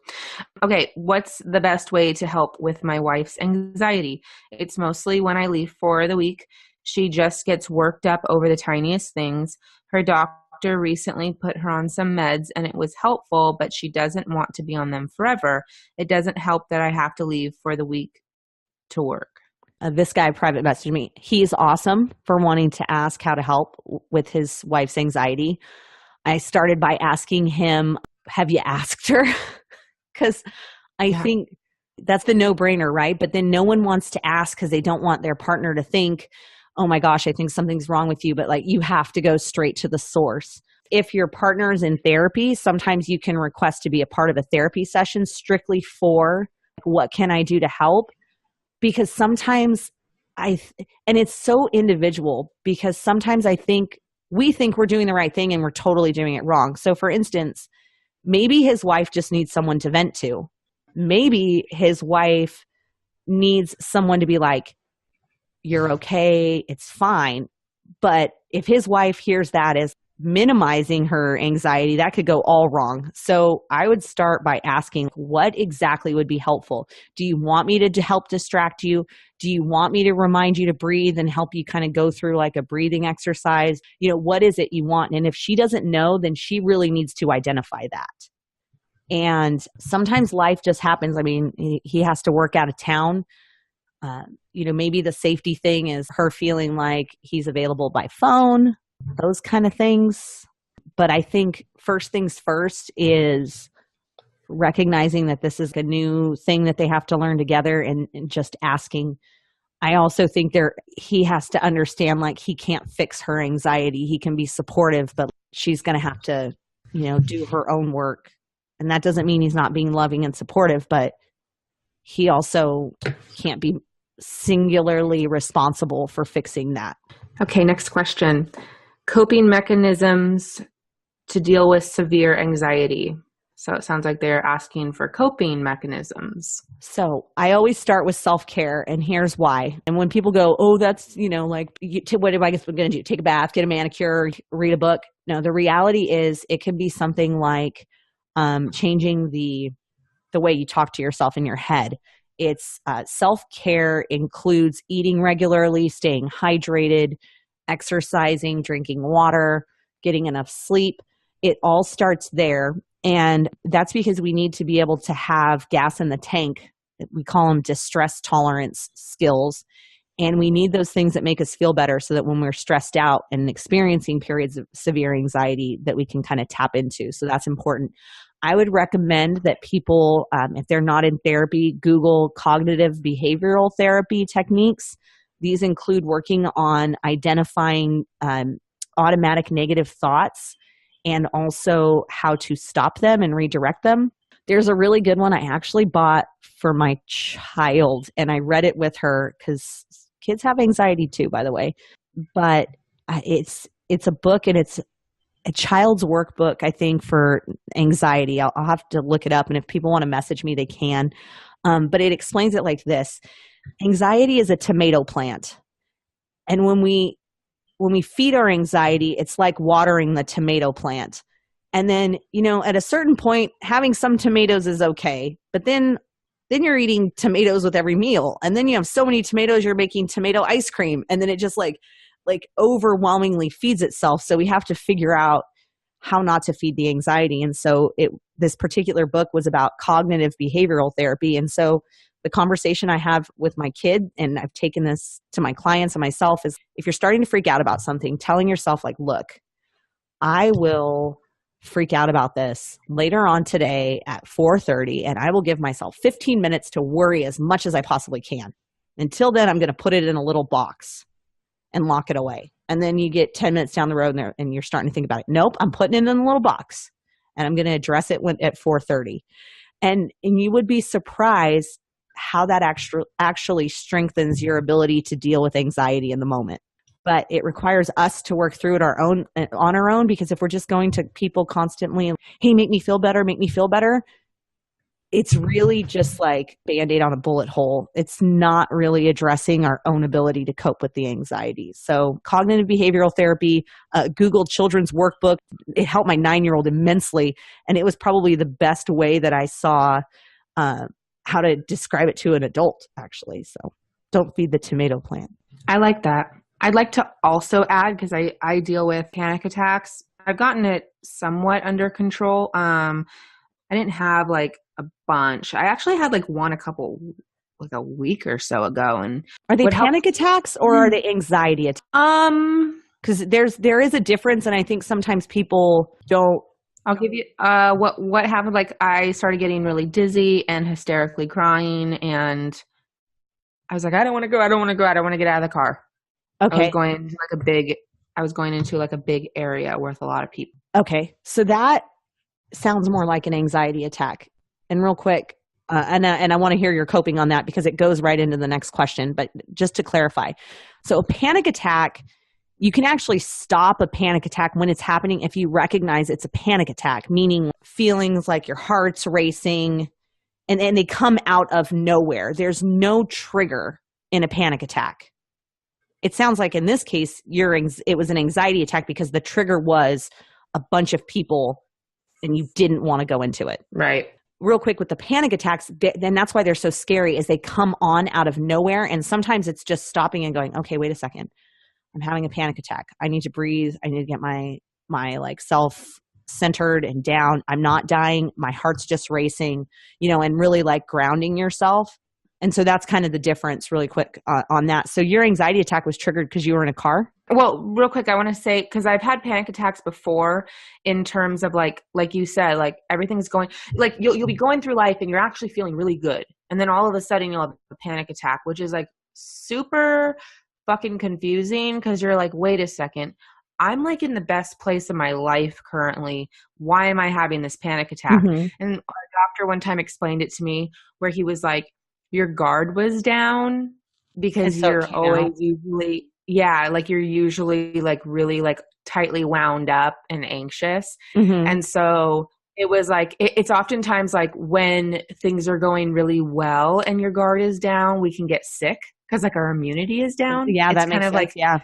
Okay. What's the best way to help with my wife's anxiety? It's mostly when I leave for the week. She just gets worked up over the tiniest things. Her doctor recently put her on some meds and it was helpful, but she doesn't want to be on them forever. It doesn't help that I have to leave for the week to work. This guy private messaged me. He's awesome for wanting to ask how to help with his wife's anxiety. I started by asking him, have you asked her? Because I think that's the no-brainer, right? But then no one wants to ask because they don't want their partner to think, oh my gosh, I think something's wrong with you. But like, you have to go straight to the source. If your partner is in therapy, sometimes you can request to be a part of a therapy session strictly for what can I do to help? Because sometimes and it's so individual, because sometimes we think we're doing the right thing and we're totally doing it wrong. So for instance, maybe his wife just needs someone to vent to. Maybe his wife needs someone to be like, you're okay, it's fine. But if his wife hears that as minimizing her anxiety, that could go all wrong. So I would start by asking, what exactly would be helpful? Do you want me to help distract you? Do you want me to remind you to breathe and help you kind of go through like a breathing exercise? What is it you want? And if she doesn't know, then she really needs to identify that. And sometimes life just happens. I mean, he has to work out of town. Maybe the safety thing is her feeling like he's available by phone, those kind of things. But I think first things first is recognizing that this is a new thing that they have to learn together, and just asking. I also think he has to understand, like, he can't fix her anxiety. He can be supportive, but she's going to have to, do her own work. And that doesn't mean he's not being loving and supportive, but he also can't be singularly responsible for fixing that. Okay, next question. Coping mechanisms to deal with severe anxiety. So it sounds like they're asking for coping mechanisms. So I always start with self-care, and here's why. And when people go, oh, that's, what am I going to do? Take a bath, get a manicure, read a book? No, the reality is it can be something like changing the way you talk to yourself in your head. It's self-care includes eating regularly, staying hydrated, exercising, drinking water, getting enough sleep. It all starts there. And that's because we need to be able to have gas in the tank. We call them distress tolerance skills. And we need those things that make us feel better so that when we're stressed out and experiencing periods of severe anxiety, that we can kind of tap into. So that's important. I would recommend that people, if they're not in therapy, Google cognitive behavioral therapy techniques. These include working on identifying automatic negative thoughts and also how to stop them and redirect them. There's a really good one I actually bought for my child, and I read it with her because kids have anxiety too, by the way. But it's a book, and it's a child's workbook, I think, for anxiety. I'll have to look it up, and if people want to message me, they can. But it explains it like this. Anxiety is a tomato plant. And when we feed our anxiety, it's like watering the tomato plant. And then, at a certain point, having some tomatoes is okay. But then you're eating tomatoes with every meal. And then you have so many tomatoes, you're making tomato ice cream. And then it just like overwhelmingly feeds itself. So we have to figure out how not to feed the anxiety. And so this particular book was about cognitive behavioral therapy. And so the conversation I have with my kid, and I've taken this to my clients and myself, is if you're starting to freak out about something, telling yourself like, look, I will freak out about this later on today at 4:30, and I will give myself 15 minutes to worry as much as I possibly can. Until then, I'm going to put it in a little box and lock it away. And then you get 10 minutes down the road and you're starting to think about it. Nope, I'm putting it in a little box, and I'm going to address it at 4:30. And you would be surprised how that actually strengthens your ability to deal with anxiety in the moment. but it requires us to work through it on our own, because if we're just going to people constantly, hey, make me feel better, it's really just like Band-Aid on a bullet hole. It's not really addressing our own ability to cope with the anxiety. So cognitive behavioral therapy, Google Children's Workbook, it helped my 9-year-old immensely. And it was probably the best way that I saw how to describe it to an adult, actually. So don't feed the tomato plant. I like that. I'd like to also add, because I deal with panic attacks. I've gotten it somewhat under control. I didn't have like a bunch. I actually had like one a week or so ago. And are they panic attacks or are they anxiety attacks? Because there is a difference, and I think sometimes people don't. I'll give you what happened. Like, I started getting really dizzy and hysterically crying, and I was like, I don't want to go. I don't want to get out of the car. Okay. I was going into like a big area with a lot of people. Okay. So that sounds more like an anxiety attack. And real quick, and I want to hear your coping on that, because it goes right into the next question. But just to clarify, so a panic attack, you can actually stop a panic attack when it's happening if you recognize it's a panic attack, meaning feelings like your heart's racing, and they come out of nowhere. There's no trigger in a panic attack. It sounds like in this case, it was an anxiety attack because the trigger was a bunch of people and you didn't want to go into it. Right. Real quick with the panic attacks, then that's why they're so scary, is they come on out of nowhere. And sometimes it's just stopping and going, okay, wait a second. I'm having a panic attack. I need to breathe. I need to get my like self centered and down. I'm not dying. My heart's just racing, and really like grounding yourself. And so that's kind of the difference really quick on that. So your anxiety attack was triggered because you were in a car? Well, real quick, I want to say, because I've had panic attacks before, in terms of like you said, like everything's going, like you'll be going through life and you're actually feeling really good. And then all of a sudden you'll have a panic attack, which is like super fucking confusing, because you're like, wait a second, I'm like in the best place of my life currently. Why am I having this panic attack? Mm-hmm. And our doctor one time explained it to me, where he was like, your guard was down because you're always usually, like you're usually like really like tightly wound up and anxious. Mm-hmm. And so it was like, it's oftentimes like when things are going really well and your guard is down, we can get sick because like our immunity is down. Yeah, that makes sense. Like, yeah,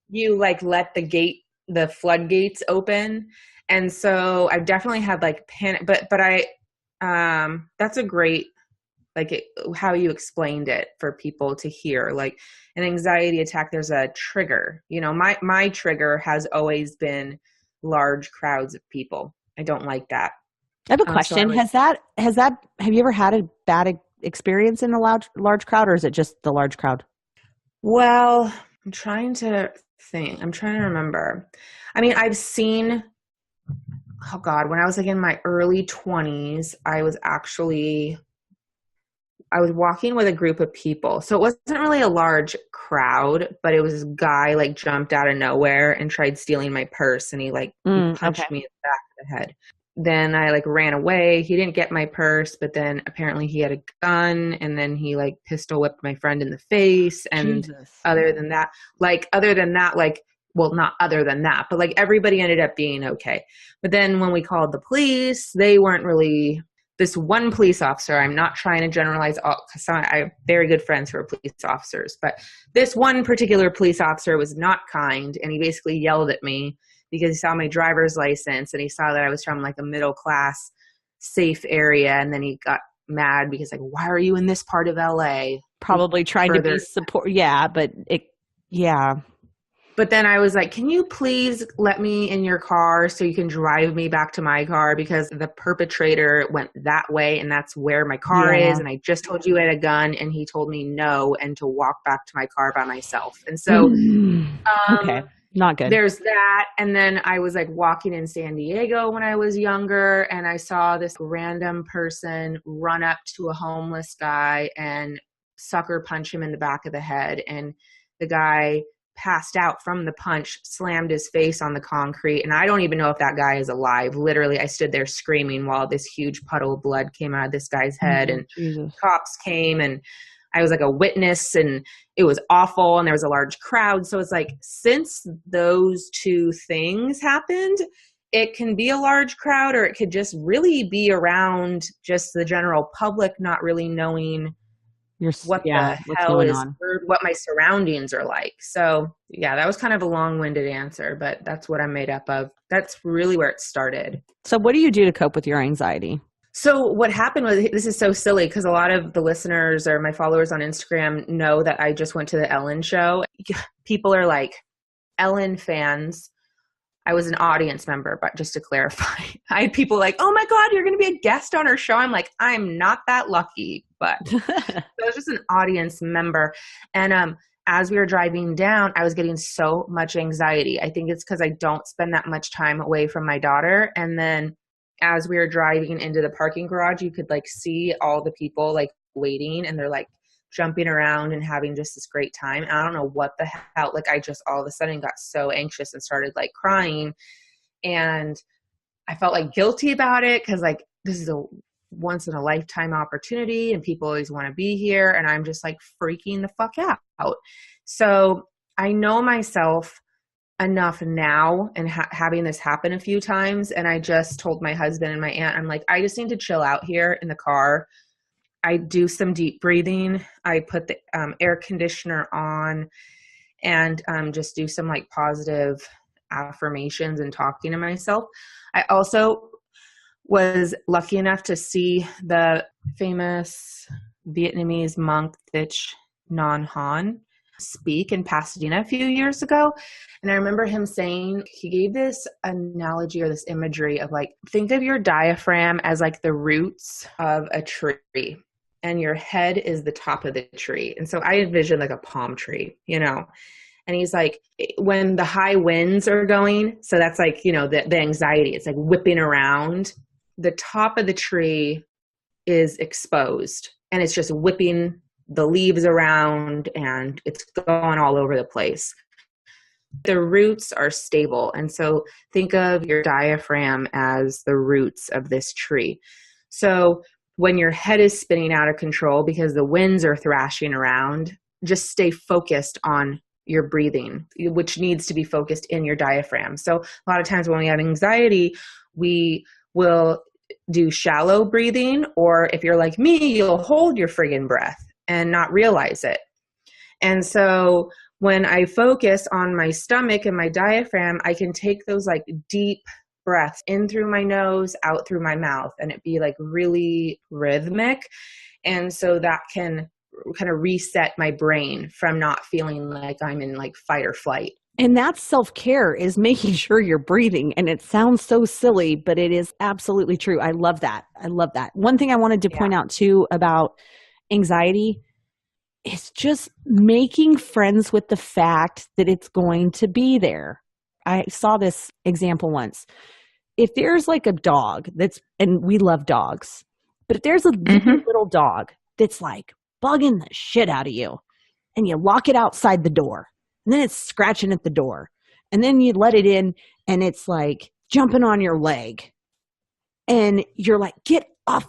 you like let the floodgates open. And so I've definitely had like panic, but that's a great, like how you explained it for people to hear. Like an anxiety attack, there's a trigger. My trigger has always been large crowds of people. I don't like that. I have a question. Have you ever had a bad experience in a large crowd, or is it just the large crowd? Well, I'm trying to think. I'm trying to remember. I mean, I've seen, oh God, when I was like in my early 20s, I was walking with a group of people. So it wasn't really a large crowd, but it was this guy like jumped out of nowhere and tried stealing my purse, and he punched me in the back of the head. Then I like ran away. He didn't get my purse, but then apparently he had a gun, and then he like pistol whipped my friend in the face. And Jesus. other than that, well, not other than that, but like everybody ended up being okay. But then when we called the police, they weren't really. This one police officer, I'm not trying to generalize all, because I have very good friends who are police officers, but this one particular police officer was not kind, and he basically yelled at me because he saw my driver's license and he saw that I was from like a middle class safe area, and then he got mad because like, why are you in this part of LA? Probably trying to be support. Yeah, but But then I was like, can you please let me in your car so you can drive me back to my car, because the perpetrator went that way and that's where my car is. And I just told you I had a gun, and he told me no and to walk back to my car by myself. And so, okay, not good. There's that. And then I was like walking in San Diego when I was younger, and I saw this random person run up to a homeless guy and sucker punch him in the back of the head. And the guy passed out from the punch, slammed his face on the concrete. And I don't even know if that guy is alive. Literally, I stood there screaming while this huge puddle of blood came out of this guy's head. And Jesus. Cops came, and I was like a witness and it was awful and there was a large crowd. So it's like, since those two things happened, it can be a large crowd or it could just really be around just the general public not really knowing what the hell is, or what my surroundings are like. So yeah, that was kind of a long-winded answer, but that's what I'm made up of. That's really where it started. So what do you do to cope with your anxiety? So what happened was, this is so silly because a lot of the listeners or my followers on Instagram know that I just went to the Ellen show. People are like Ellen fans. I was an audience member, but just to clarify, I had people like, oh my God, you're going to be a guest on our show. I'm like, I'm not that lucky, but I was just an audience member. And as we were driving down, I was getting so much anxiety. I think it's because I don't spend that much time away from my daughter. And then as we were driving into the parking garage, you could like see all the people like waiting and they're like jumping around and having just this great time. And I don't know what the hell, like I just all of a sudden got so anxious and started like crying. And I felt like guilty about it because like this is a once in a lifetime opportunity and people always want to be here. And I'm just like freaking the fuck out. So I know myself enough now and having this happen a few times. And I just told my husband and my aunt, I'm like, I just need to chill out here in the car. I do some deep breathing. I put the air conditioner on and just do some like positive affirmations and talking to myself. I also was lucky enough to see the famous Vietnamese monk Thich Nhat Hanh speak in Pasadena a few years ago. And I remember him saying, he gave this analogy or this imagery of like, think of your diaphragm as like the roots of a tree and your head is the top of the tree. And so I envision like a palm tree, you know, and he's like, when the high winds are going, so that's like, you know, the anxiety, it's like whipping around, the top of the tree is exposed and it's just whipping the leaves around and it's going all over the place. The roots are stable. And so think of your diaphragm as the roots of this tree. So when your head is spinning out of control because the winds are thrashing around, just stay focused on your breathing, which needs to be focused in your diaphragm. So a lot of times when we have anxiety, we will do shallow breathing, or if you're like me, you'll hold your friggin' breath and not realize it. And so when I focus on my stomach and my diaphragm, I can take those like deep breaths in through my nose, out through my mouth, and it be like really rhythmic. And so that can kind of reset my brain from not feeling like I'm in like fight or flight. And that's self-care, is making sure you're breathing. And it sounds so silly, but it is absolutely true. I love that. I love that. One thing I wanted to point out too about anxiety is just making friends with the fact that it's going to be there. I saw this example once. If there's like a dog and we love dogs, but if there's a little dog that's like bugging the shit out of you and you lock it outside the door and then it's scratching at the door and then you let it in and it's like jumping on your leg and you're like, get off.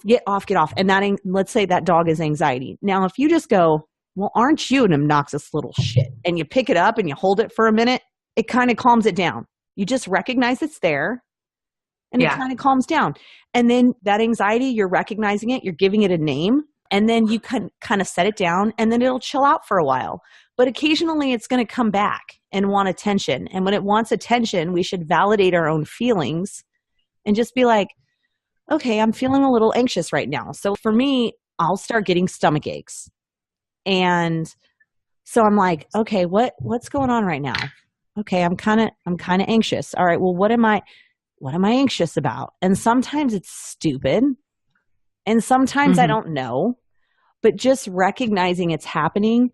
And let's say that dog is anxiety. Now, if you just go, well, aren't you an obnoxious little shit? And you pick it up and you hold it for a minute, it kind of calms it down. You just recognize it's there and it kind of calms down. And then that anxiety, you're recognizing it, you're giving it a name, and then you can kind of set it down and then it'll chill out for a while. But occasionally it's going to come back and want attention. And when it wants attention, we should validate our own feelings and just be like, okay, I'm feeling a little anxious right now. So for me, I'll start getting stomach aches. And so I'm like, okay, what's going on right now? Okay, I'm kind of anxious. All right, well, what am I anxious about? And sometimes it's stupid. And sometimes I don't know. But just recognizing it's happening,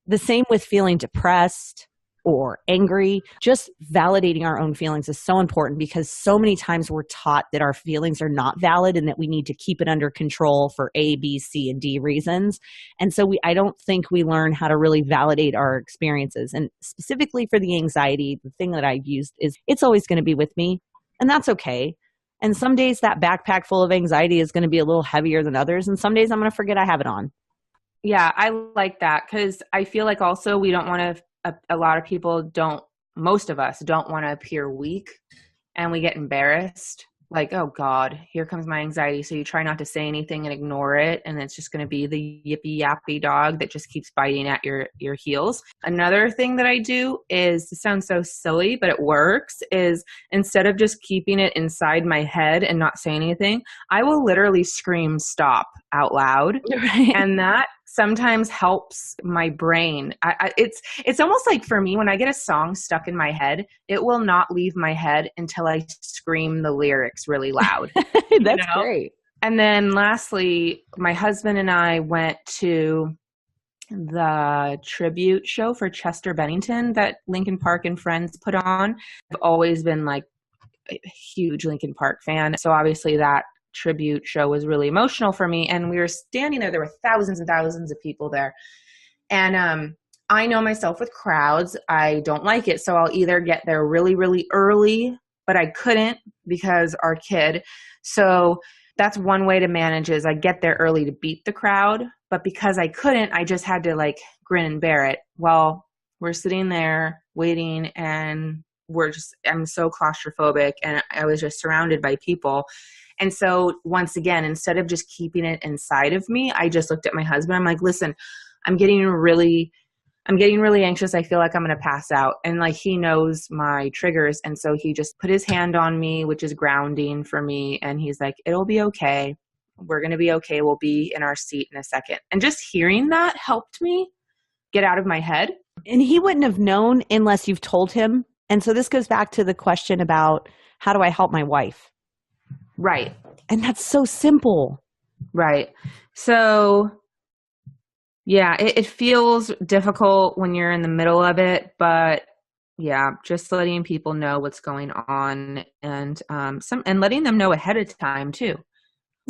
the same with feeling depressed or angry, just validating our own feelings is so important because so many times we're taught that our feelings are not valid and that we need to keep it under control for A, B, C, and D reasons. And so I don't think we learn how to really validate our experiences. And specifically for the anxiety, the thing that I've used is it's always going to be with me, and that's okay. And some days that backpack full of anxiety is going to be a little heavier than others, and some days I'm going to forget I have it on. Yeah, I like that because I feel like also we don't want to, a lot of people don't, most of us don't want to appear weak, and we get embarrassed. Like, oh God, here comes my anxiety. So you try not to say anything and ignore it. And it's just going to be the yippy yappy dog that just keeps biting at your heels. Another thing that I do is, it sounds so silly, but it works, is instead of just keeping it inside my head and not saying anything, I will literally scream stop out loud. Right. And that sometimes helps my brain. It's almost like, for me, when I get a song stuck in my head, it will not leave my head until I scream the lyrics really loud. That's great. And then lastly, my husband and I went to the tribute show for Chester Bennington that Linkin Park and Friends put on. I've always been like a huge Linkin Park fan. So obviously that tribute show was really emotional for me. And we were standing there. There were thousands and thousands of people there. And I know myself with crowds, I don't like it. So I'll either get there really, really early, but I couldn't because our kid. So that's one way to manage, is I get there early to beat the crowd. But because I couldn't, I just had to like grin and bear it. Well, we're sitting there waiting, and I'm so claustrophobic, and I was just surrounded by people. And so once again, instead of just keeping it inside of me, I just looked at my husband. I'm like, listen, I'm getting really anxious. I feel like I'm going to pass out. And like, he knows my triggers. And so he just put his hand on me, which is grounding for me. And he's like, it'll be okay. We're going to be okay. We'll be in our seat in a second. And just hearing that helped me get out of my head. And he wouldn't have known unless you've told him. And so this goes back to the question about, how do I help my wife? Right. And that's so simple. Right. So yeah, it feels difficult when you're in the middle of it, but yeah, just letting people know what's going on, and letting them know ahead of time too.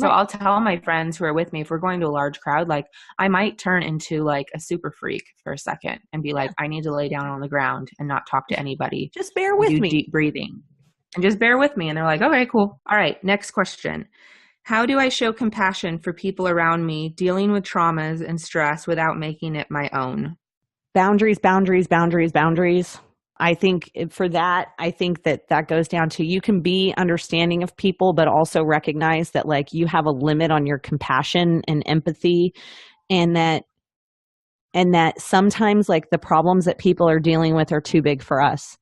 So I'll tell my friends who are with me, if we're going to a large crowd, like I might turn into like a super freak for a second and be like, I need to lay down on the ground and not talk to anybody. Just bear with me. Deep breathing. And just bear with me. And they're like, okay, cool. All right, next question. How do I show compassion for people around me dealing with traumas and stress without making it my own? Boundaries, boundaries, boundaries, boundaries. I think for that, that goes down to, you can be understanding of people, but also recognize that like you have a limit on your compassion and empathy, and that sometimes like the problems that people are dealing with are too big for us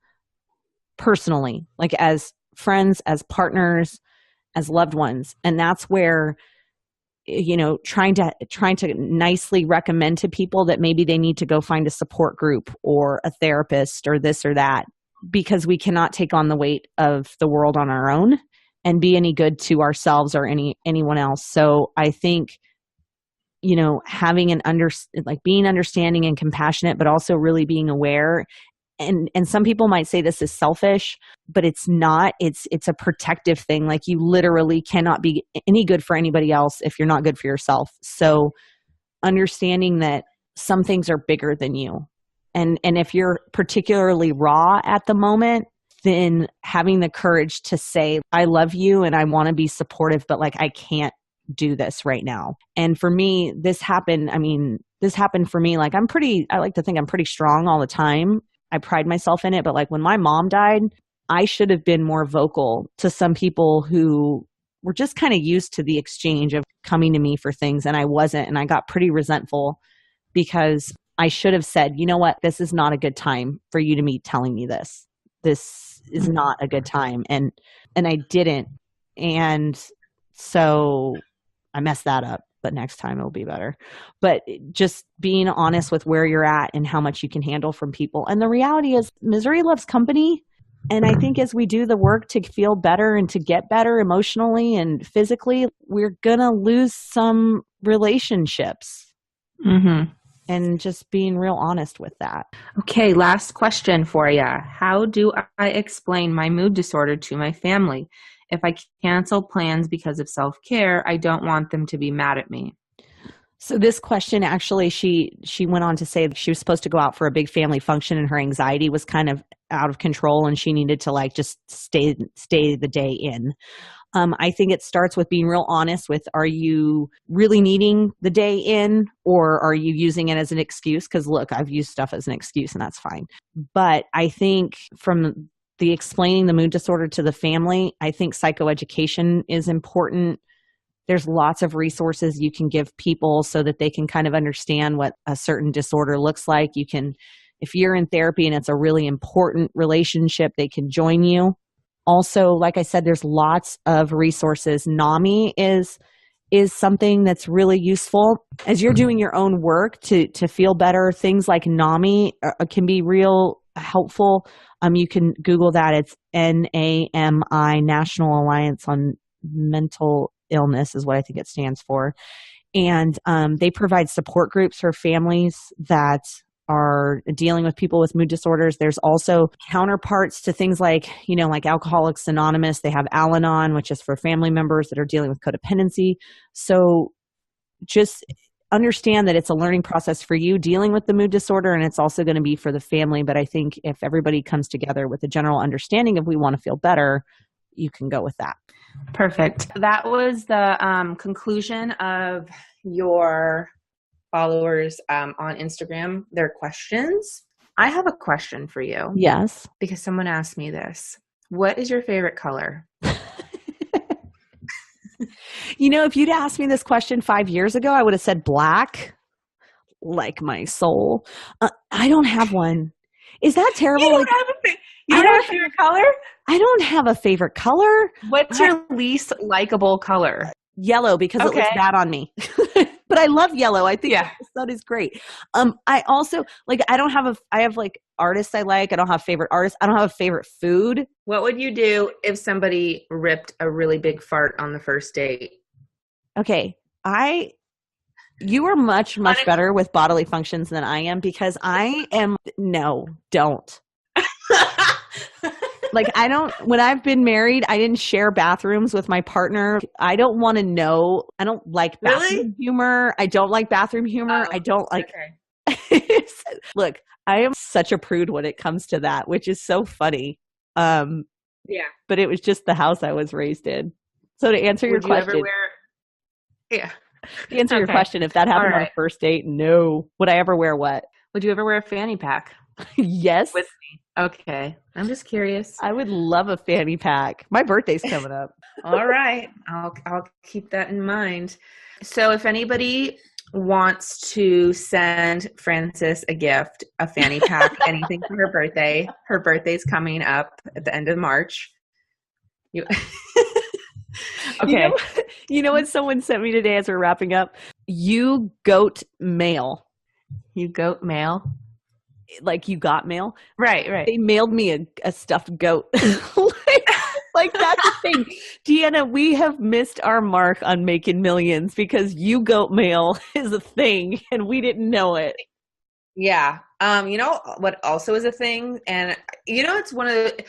personally, like as friends, as partners, as loved ones. And that's where, you know, trying to nicely recommend to people that maybe they need to go find a support group or a therapist or this or that, because we cannot take on the weight of the world on our own and be any good to ourselves or anyone else. So I think, you know, having being understanding and compassionate, but also really being aware. And some people might say this is selfish, but it's not. It's a protective thing. Like, you literally cannot be any good for anybody else if you're not good for yourself. So understanding that some things are bigger than you. And if you're particularly raw at the moment, then having the courage to say, I love you and I want to be supportive, but like, I can't do this right now. And for me, this happened for me. Like, I like to think I'm pretty strong all the time. I pride myself in it. But like, when my mom died, I should have been more vocal to some people who were just kind of used to the exchange of coming to me for things. And I wasn't. And I got pretty resentful because I should have said, you know what, this is not a good time for you to be telling me this. This is not a good time. And I didn't. And so I messed that up. But next time it'll be better. But just being honest with where you're at and how much you can handle from people. And the reality is, misery loves company. And I think as we do the work to feel better and to get better emotionally and physically, we're going to lose some relationships. Mm-hmm. And just being real honest with that. Okay, last question for you. How do I explain my mood disorder to my family? If I cancel plans because of self-care, I don't want them to be mad at me. So this question, actually, she went on to say that she was supposed to go out for a big family function and her anxiety was kind of out of control and she needed to like just stay the day in. I think it starts with being real honest with, are you really needing the day in, or are you using it as an excuse? Because look, I've used stuff as an excuse and that's fine. But I think from the explaining the mood disorder to the family, I think psychoeducation is important. There's lots of resources you can give people so that they can kind of understand what a certain disorder looks like. You can, if you're in therapy and it's a really important relationship, they can join you. Also, like I said, there's lots of resources. NAMI is something that's really useful. As you're doing your own work to feel better, things like NAMI can be real helpful. You can Google that. It's NAMI, National Alliance on Mental Illness is what I think it stands for. And they provide support groups for families that are dealing with people with mood disorders. There's also counterparts to things like, like Alcoholics Anonymous. They have Al-Anon, which is for family members that are dealing with codependency. So just understand that it's a learning process for you dealing with the mood disorder, and it's also going to be for the family. But I think if everybody comes together with a general understanding of we want to feel better, you can go with that. Perfect. That was the conclusion of your followers on Instagram, their questions. I have a question for you. Yes. Because someone asked me this. What is your favorite color? If you'd asked me this question 5 years ago, I would have said black, like my soul. I don't have one. Is that terrible? You don't have a favorite color? I don't have a favorite color. What's your least likable color? Yellow, because it looks bad on me. But I love yellow. I think the sun is great. I also I have artists I like. I don't have favorite artists. I don't have a favorite food. What would you do if somebody ripped a really big fart on the first date? Okay. You are much better with bodily functions than I am, because don't. When I've been married, I didn't share bathrooms with my partner. I don't want to know. I don't like bathroom humor. I don't like bathroom humor. I don't like. Okay. Look, I am such a prude when it comes to that, which is so funny. Yeah. But it was just the house I was raised in. So to answer your question. To answer your question, if that happened on a first date, no. Would I ever wear what? Would you ever wear a fanny pack? Yes. With me. Okay. I'm just curious. I would love a fanny pack. My birthday's coming up. All right. I'll keep that in mind. So if anybody wants to send Frances a gift, a fanny pack, anything for her birthday's coming up at the end of March. Okay. You know what someone sent me today as we're wrapping up? You goat mail. You goat mail? Like you got mail? Right. They mailed me a stuffed goat. like that's the thing. Deanna, we have missed our mark on making millions because you goat mail is a thing and we didn't know it. Yeah. You know what also is a thing? And it's one of the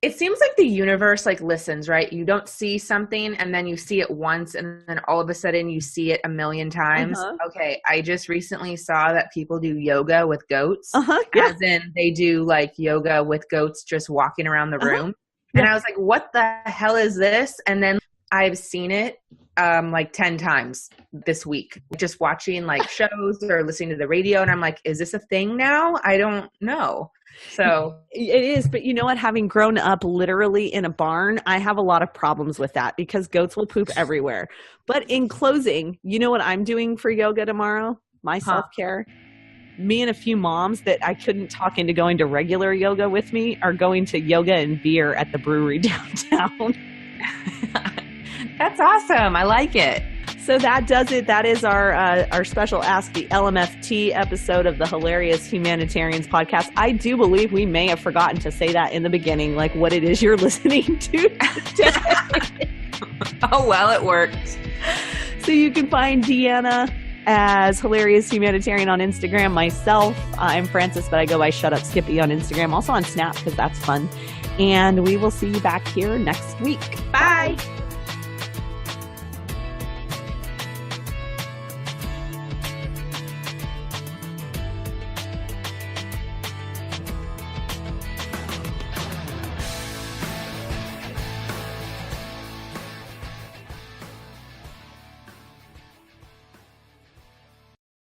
it seems like the universe listens, right? You don't see something and then you see it once and then all of a sudden you see it a million times. Uh-huh. Okay. I just recently saw that people do yoga with goats. As in they do yoga with goats just walking around the room. And I was like, what the hell is this? And then I've seen it 10 times this week, just watching shows or listening to the radio. And I'm like, is this a thing now? I don't know. So it is, but you know what? Having grown up literally in a barn, I have a lot of problems with that because goats will poop everywhere. But in closing, you know what I'm doing for yoga tomorrow? My self-care. Me and a few moms that I couldn't talk into going to regular yoga with me are going to yoga and beer at the brewery downtown. That's awesome. I like it. So that does it. That is our special Ask the LMFT episode of the Hilarious Humanitarians Podcast. I do believe we may have forgotten to say that in the beginning, what it is you're listening to today. Oh, well, it worked. So you can find Deanna as Hilarious Humanitarian on Instagram. Myself, I'm Frances, but I go by Shut Up Skippy on Instagram. Also on Snap because that's fun. And we will see you back here next week. Bye.